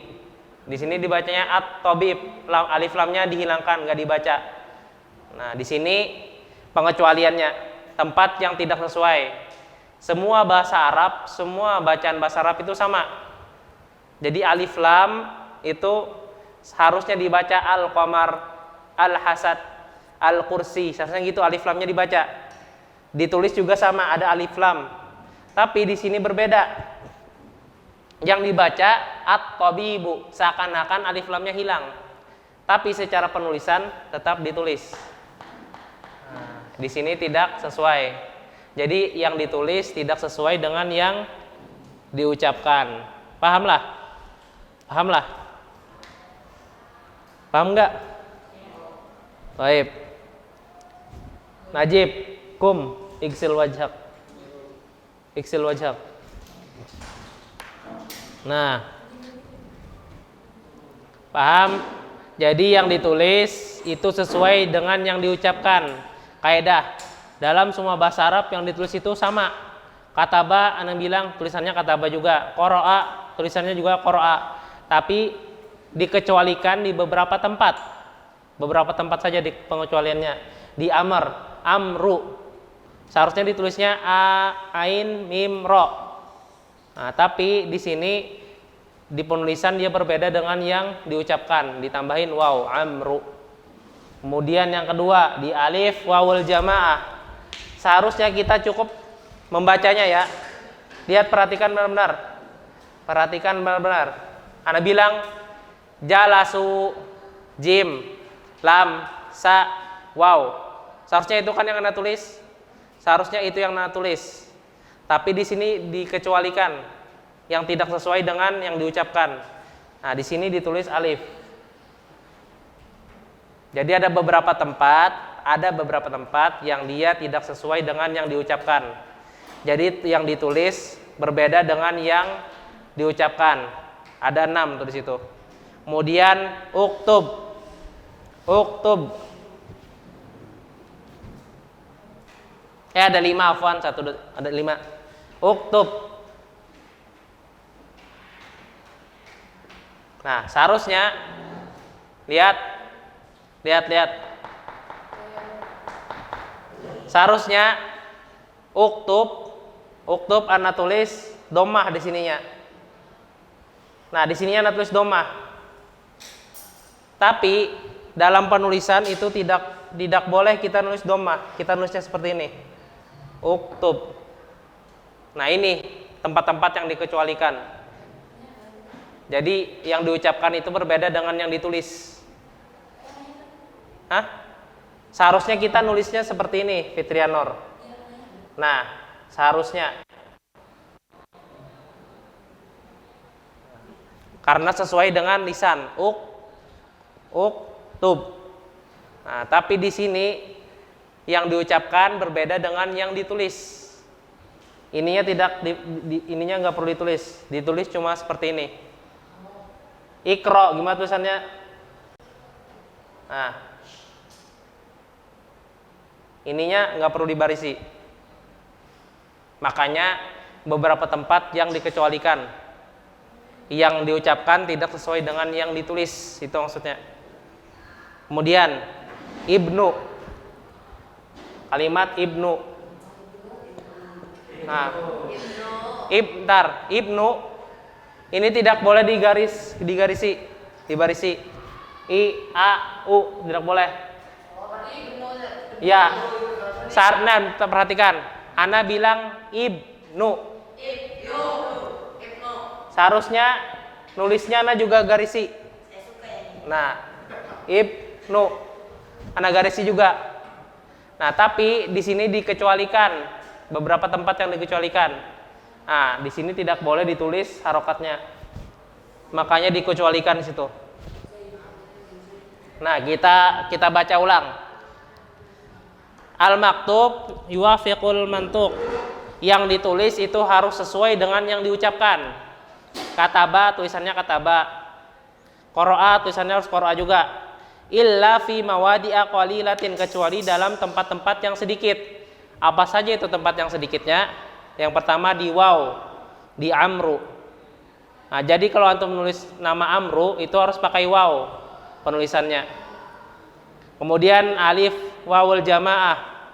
Di sini dibacanya at-tabib. Alif lamnya dihilangkan, nggak dibaca. Nah, di sini pengecualiannya tempat yang tidak sesuai. Semua bahasa Arab, semua bacaan bahasa Arab itu sama. Jadi alif lam itu harusnya dibaca al-qamar, al-hasad, al-kursi. Seharusnya gitu alif lamnya dibaca. Ditulis juga sama, ada alif lam. Tapi di sini berbeda. Yang dibaca at-tabibu, seakan-akan alif lamnya hilang. Tapi secara penulisan tetap ditulis. Nah, di sini tidak sesuai. Jadi yang ditulis tidak sesuai dengan yang diucapkan. Pahamlah? Pahamlah? Paham nggak? Baik. Najib, kum, iksil wajhak. Iksil wajhak. Nah, paham? Jadi yang ditulis itu sesuai dengan yang diucapkan. Kaidah dalam semua bahasa Arab yang ditulis itu sama. Kataba, ana bilang tulisannya kataba juga. Qara'a, tulisannya juga qara'a. Tapi dikecualikan di beberapa tempat. Beberapa tempat saja di pengecualiannya. Di amr, amru. Seharusnya ditulisnya a, ain, mim, ro. Nah, tapi di sini di penulisan dia berbeda dengan yang diucapkan, ditambahin waw, amru. Kemudian yang kedua di alif wawul jamaah. Seharusnya kita cukup membacanya ya. Lihat, perhatikan benar-benar. Perhatikan benar-benar. Ana bilang jalasu, jim, lam, sa, waw. Seharusnya itu kan yang Anda tulis. Seharusnya itu yang Anda tulis. Tapi di sini dikecualikan yang tidak sesuai dengan yang diucapkan. Nah, di sini ditulis alif. Jadi ada beberapa tempat yang dia tidak sesuai dengan yang diucapkan. Jadi yang ditulis berbeda dengan yang diucapkan. Ada 6 tuh di situ. Kemudian uktub. Uktub. Ada 5, afwan, ada 5. Uktub. Nah, seharusnya lihat. Seharusnya uktub Anda tulis dhammah di sininya. Nah, di sininya Anda tulis dhammah. Tapi dalam penulisan itu tidak boleh kita nulis dhammah. Kita nulisnya seperti ini. Uktub. Nah, ini tempat-tempat yang dikecualikan. Jadi yang diucapkan itu berbeda dengan yang ditulis. Hah? Seharusnya kita nulisnya seperti ini, Fitrianor. Nah, seharusnya. Karena sesuai dengan lisan. Uktub. Nah, tapi di sini yang diucapkan berbeda dengan yang ditulis. Ininya ininya nggak perlu ditulis. Ditulis cuma seperti ini. Iqra, gimana tulisannya? Nah, ininya nggak perlu dibarisi. Makanya beberapa tempat yang dikecualikan, yang diucapkan tidak sesuai dengan yang ditulis, itu maksudnya. Kemudian ibnu, kalimat ibnu. Nah, ibnu ini tidak boleh dibarisi. I, a, u tidak boleh. Ya, sarna, perhatikan. Ana bilang ibnu. Seharusnya nulisnya Ana juga garisi. Nah, ibnu. Ana garisi juga. Nah, tapi di sini dikecualikan. beberapa tempat yang dikecualikan. Nah, di sini tidak boleh ditulis harokatnya. Makanya dikecualikan di situ. Nah, kita baca ulang. Al-maktub yuwafiqul mantuq. Yang ditulis itu harus sesuai dengan yang diucapkan. Kataba tulisannya kataba. Qara'a tulisannya harus qara'a juga. Illa fi mawadi'a qalilatin, kecuali dalam tempat-tempat yang sedikit. Apa saja itu tempat yang sedikitnya? Yang pertama di waw, di amru. Nah, jadi kalau antum menulis nama Amru itu harus pakai waw penulisannya. Kemudian alif wawul jamaah,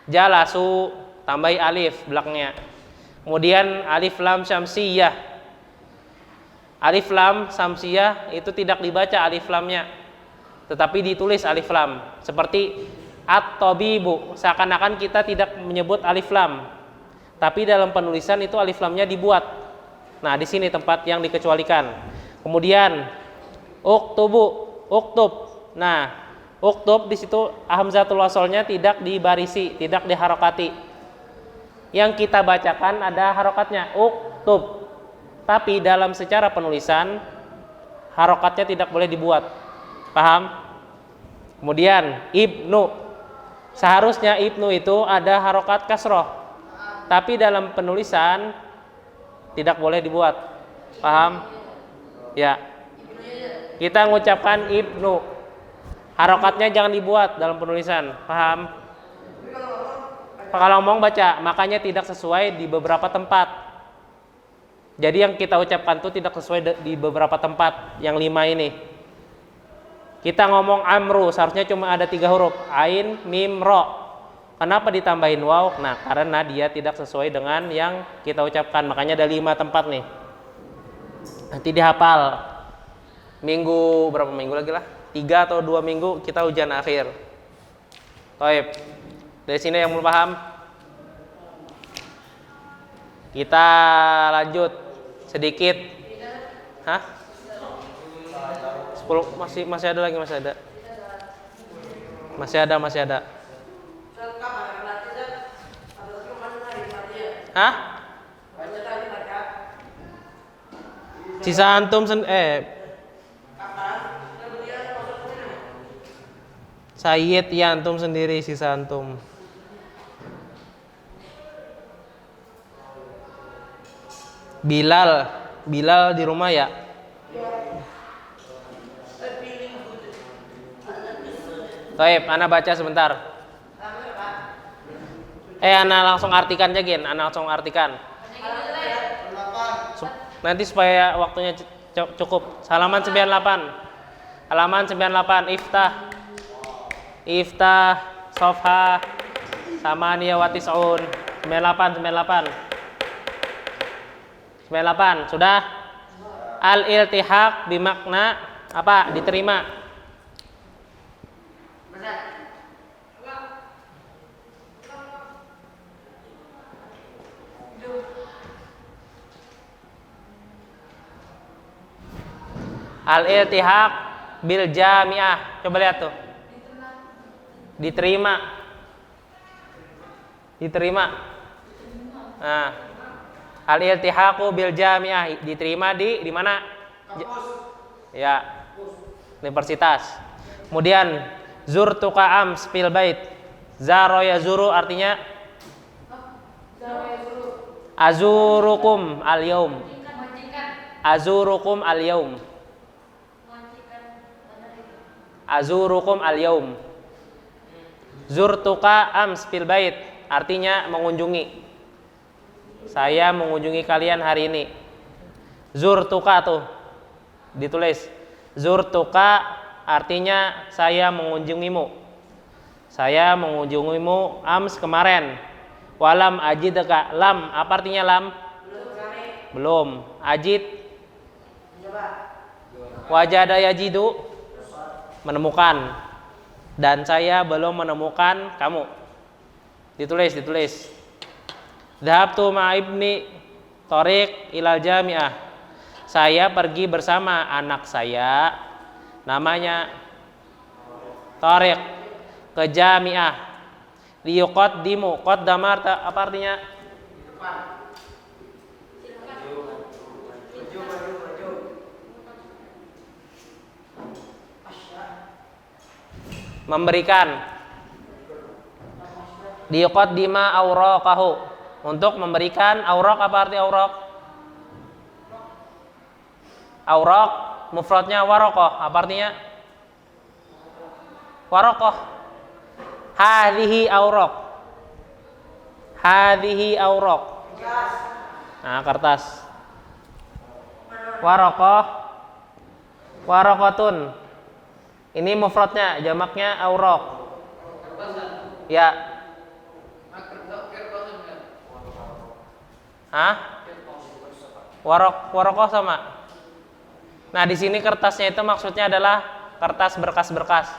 jalasu, tambahi alif belakangnya. Kemudian alif lam syamsiyah. Alif lam syamsiyah itu tidak dibaca alif lamnya, tetapi ditulis alif lam. Seperti at-tabibu, seakan-akan kita tidak menyebut alif lam, tapi dalam penulisan itu alif lamnya dibuat. Nah, di sini tempat yang dikecualikan. Kemudian uktubu, uktub. Nah, uktub di situ hamzatul wasolnya tidak dibarisi, tidak diharokati. Yang kita bacakan ada harokatnya, uktub. Tapi dalam secara penulisan harokatnya tidak boleh dibuat. Paham? Kemudian ibnu. Seharusnya ibnu itu ada harokat kasroh. Tapi dalam penulisan tidak boleh dibuat. Paham? Ya. Kita mengucapkan ibnu. Harokatnya jangan dibuat dalam penulisan. Paham? Kalau ngomong baca, makanya tidak sesuai di beberapa tempat. Jadi yang kita ucapkan itu tidak sesuai di beberapa tempat. Yang 5 ini. Kita ngomong amru, seharusnya cuma ada 3 huruf. Ain, mim, ro. Kenapa ditambahin waw? Nah, karena dia tidak sesuai dengan yang kita ucapkan. Makanya ada 5 tempat nih. Nanti dihafal. Minggu, berapa minggu lagi lah? 3 atau 2 minggu kita ujian akhir. Baik. Dari sini yang belum paham? Kita lanjut sedikit. Hah? 10 masih ada lagi, masih ada. Masih ada. Hah? Sisa antum Sayyid ya antum sendiri, sisa antum. Bilal di rumah ya? Baik, ana baca sebentar. Ana langsung artikan aja, Gin. Ana langsung artikan. Nanti supaya waktunya cukup. Halaman 98. Halaman 98 Iftah Sofha Samaniya wa tis'un 98 sudah. Al-iltihaq bimakna apa? Diterima. Al-iltihaq bil jami'ah. Coba lihat tuh. Diterima. Nah, al-iltihaqu bil jami'ah, diterima di mana? Ya, universitas. Kemudian zurtuka ams fil bait. Zaro yazuru artinya azurukum al-yaum. Azurukum al-yaum. Zurtuka ams fil bait artinya mengunjungi. Saya mengunjungi kalian hari ini. Zurtuka tuh ditulis. Zurtuka artinya saya mengunjungimu. Saya mengunjungimu ams kemarin. Walam ajidka. Lam apa artinya lam? Belum. Ajid wajada yajidu menemukan. Dan saya belum menemukan kamu. Ditulis. Dhahabtu ma'ibni Tariq ilal jami'ah. Saya pergi bersama anak saya, namanya Tariq, ke jami'ah. Yuqaddimu, qaddama apa artinya? Memberikan. Yuqaddima awraqahu, untuk memberikan. Awraq apa arti awraq? Awraq mufradnya waraqah, apa artinya? Waraqah. Hadhihi awraq. Hadhihi awraq. Nah, kertas. Waraqah. Waraqatun. Ini mufradnya, jamaknya awraq. Ya. Hah? Waraqah sama. Nah, di sini kertasnya itu maksudnya adalah kertas berkas-berkas.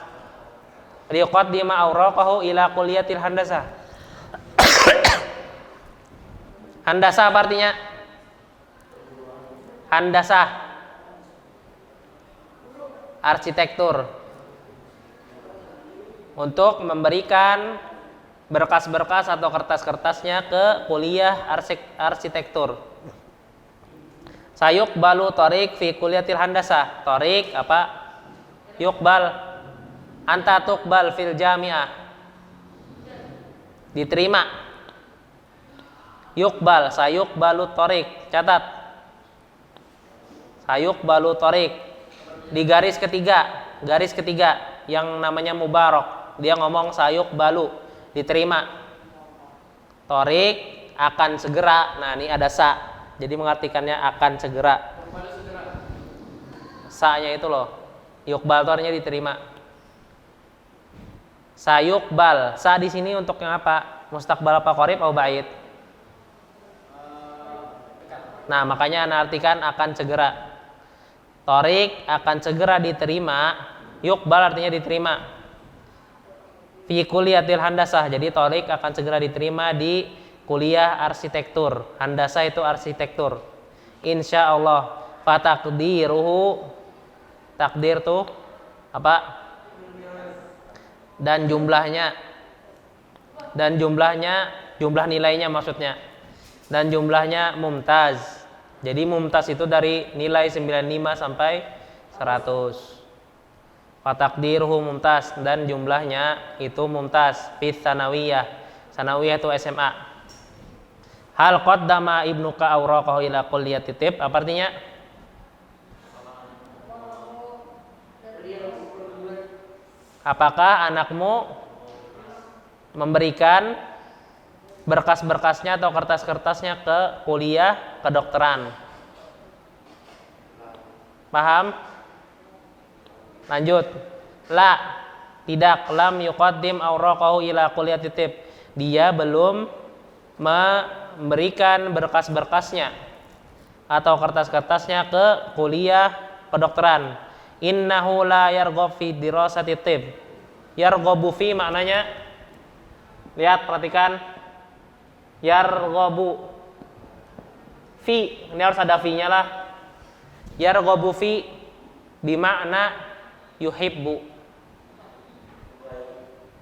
Liqaddima awraqahu ila kulliyatil handasah. Handasah apa artinya? Handasah. Arsitektur. Untuk memberikan berkas-berkas atau kertas-kertasnya ke kuliah arsitektur. Sayuqbalu tariq fi kulliyatil handasah. Tariq apa? Yuqbal. Anta tuqbal fil jami'ah. Diterima. Yuqbal, sayuqbalu tariq. Catat. Sayuqbalu tariq. Di garis ketiga yang namanya mubarak. Dia ngomong sayuqbalu, diterima. Tariq akan segera. Nah, ini ada sa. Jadi mengartikannya akan segera. Sa-nya itu loh. Yuqbal itu artinya diterima. Sayuqbal. Sa di sini untuk yang apa? Mustaqbal apa qarib atau ba'id? Nah, makanya ana artikan akan segera. Tariq akan segera diterima. Yuqbal artinya diterima. Fi kulliyatil handasah. Jadi tariq akan segera diterima di kuliah arsitektur. Handasah itu arsitektur. Insyaallah. Fataqdiruhu. Takdir tuh apa? Dan jumlahnya, jumlah nilainya maksudnya. Dan jumlahnya mumtaz. Jadi mumtaz itu dari nilai 95 sampai 100. Fataqdiruhu mumtaz, dan jumlahnya itu mumtaz. Fit sanawiyah. Sanawiyah itu SMA. Hal qaddama ibnuka awraqahu ila kulliyati tib. Apa artinya? Apakah anakmu memberikan berkas-berkasnya atau kertas-kertasnya ke kuliah kedokteran? Paham? Lanjut. La, tidak. Lam yuqaddim awraqahu ila kulliyati tib. Dia belum memberikan berkas-berkasnya atau kertas-kertasnya ke kuliah kedokteran. Innahu la yarghab fi dirasati tib. Yarghabu fi maknanya, lihat, perhatikan. Yarghabu fi, ini harus ada fi-nya lah. Yarghabu fi bimakna yuhibbu.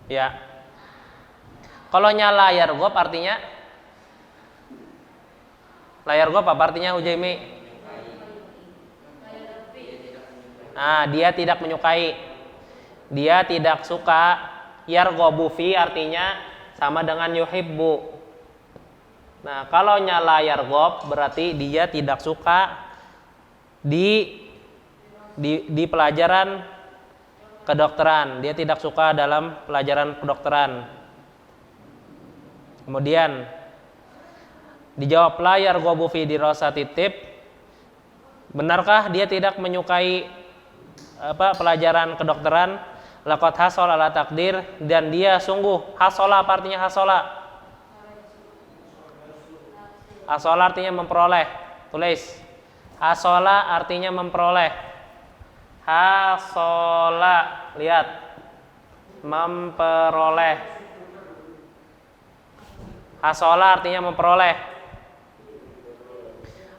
Ya. Kalau la yarghab artinya, la yarghab apa artinya Ujaimi? Nah, dia tidak menyukai. Dia tidak suka. Yarghabu fi artinya sama dengan yuhibbu. Nah, kalau la yarghab berarti dia tidak suka di pelajaran kedokteran. Dia tidak suka dalam pelajaran kedokteran. Kemudian dijawab la yarghabu fi dirasati tib. Benarkah dia tidak menyukai pelajaran kedokteran? Laqad hasala ala takdir, dan dia sungguh. Hasala apa artinya hasala? Hasala artinya memperoleh. Tulis. Hasala artinya memperoleh. Hasala, lihat. Memperoleh. Hasala artinya memperoleh.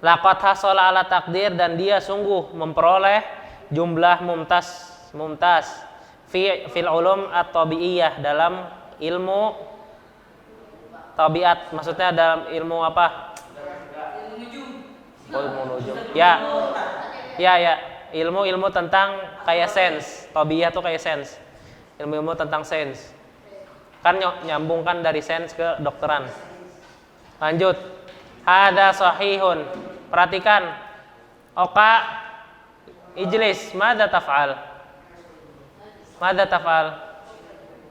Laqad hasala ala takdir, dan dia sungguh memperoleh jumlah mumtaz fil ulum at-tabi'iyah, dalam ilmu tabiat, maksudnya dalam ilmu apa? Oh, ilmu nujum. Ya. Ilmu tentang kayak sense. Tabiat tuh kayak sense. Ilmu tentang sense. Kan nyambungkan dari sense ke dokteran. Lanjut. Hada sahihun. Perhatikan. Oka ijlis, mada taf'al? Mada taf'al?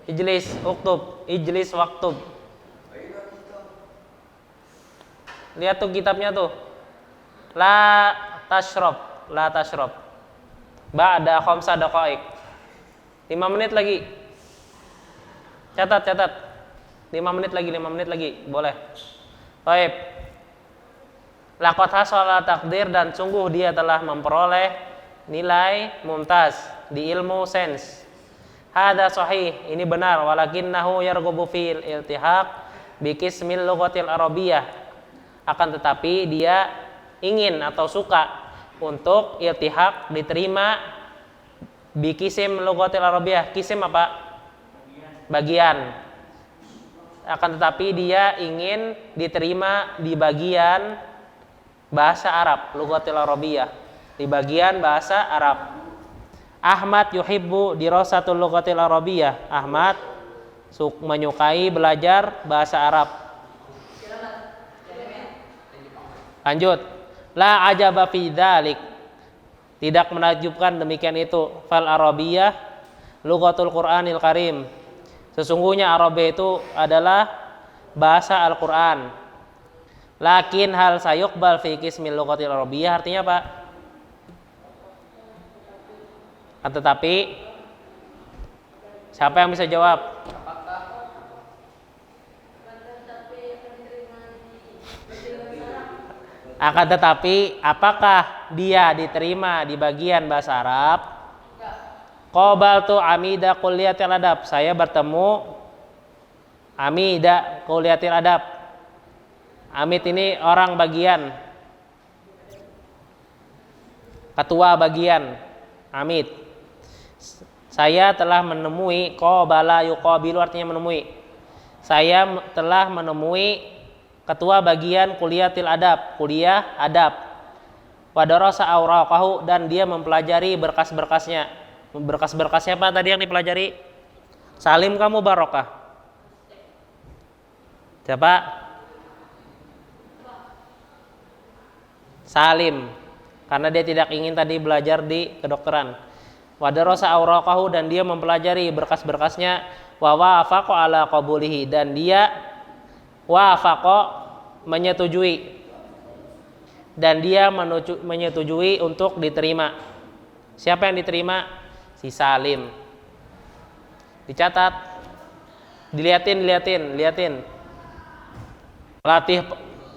Ijlis, uktub, ijlis waktub. Lihat tuh kitabnya tuh. La tashrab. Ba'da khamsa daqaik. 5 menit lagi. Catat. 5 menit lagi. Boleh. Baik. Laqad hasala takdir, dan sungguh dia telah memperoleh nilai mumtaz di ilmu sains. Hada sahih, ini benar, walakinnahu yarghabu fil iltihaq bi qismil lughatil arabiyyah. Akan tetapi dia ingin atau suka untuk iltihaq diterima bi qism lughatil arabiyyah. Qism apa? Bagian. Akan tetapi dia ingin diterima di bagian bahasa Arab, lughatil arabiyyah, di bagian bahasa Arab. Ahmad yuhibbu dirasatul lughatil arabiyyah. Ahmad menyukai belajar bahasa Arab. Lanjut. La ajaba fi dzalik. Tidak menakjubkan demikian itu. Fal arabiyyah lughatul Qur'anil Karim. Sesungguhnya Arabi itu adalah bahasa Al-Qur'an. Lakin hal sayuqbal fi qismil lughatil arabiyyah, artinya apa? Tetapi siapa yang bisa jawab? Akan tetapi apakah dia diterima di bagian bahasa Arab? Qabaltu amida kulliyatil adab. Saya bertemu amida kulliyatil adab. Amit ini orang bagian, ketua bagian, amit. Saya telah menemui, qabala yuqabilu artinya menemui. Saya telah menemui ketua bagian kuliatil adab, kuliah adab. Wa darasa awraqahu, dan dia mempelajari berkas-berkasnya. Berkas-berkasnya apa tadi yang dipelajari? Salim kamu barokah. Siapa? Salim, karena dia tidak ingin tadi belajar di kedokteran. Wa darasa awraqahu, dan dia mempelajari berkas-berkasnya. Wa wafaqa ala qabulihi, dan dia wafaqa menyetujui, dan dia menyetujui untuk diterima. Siapa yang diterima? Si Salim. Dicatat, diliatin.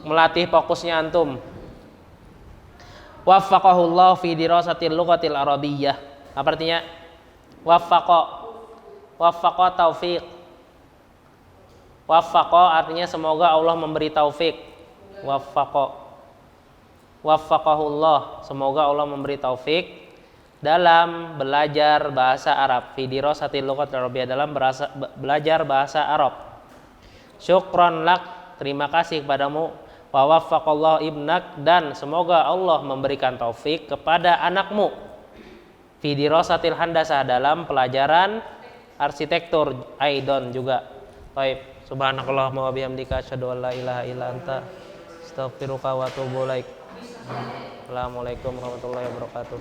Melatih fokusnya antum. Waffaqahullahu fi dirasatil lughatil arabiyyah. Apa artinya? Waffaqa taufiq. Waffaqa artinya semoga Allah memberi taufik. Waffaqahullah, semoga Allah memberi taufik dalam belajar bahasa Arab. Fi dirasatil lughatil arabiyyah, dalam belajar bahasa Arab. Syukron lak, terima kasih kepadamu. Wa waffaqallahu ibnak, dan semoga Allah memberikan taufik kepada anakmu. Fi dirasatil handasah, dalam pelajaran arsitektur aidon juga. Baik, subhanakallahumma wa bihamdika asyhadu an la ilaha illa anta astaghfiruka wa atubu ilaik. Assalamualaikum warahmatullahi wabarakatuh.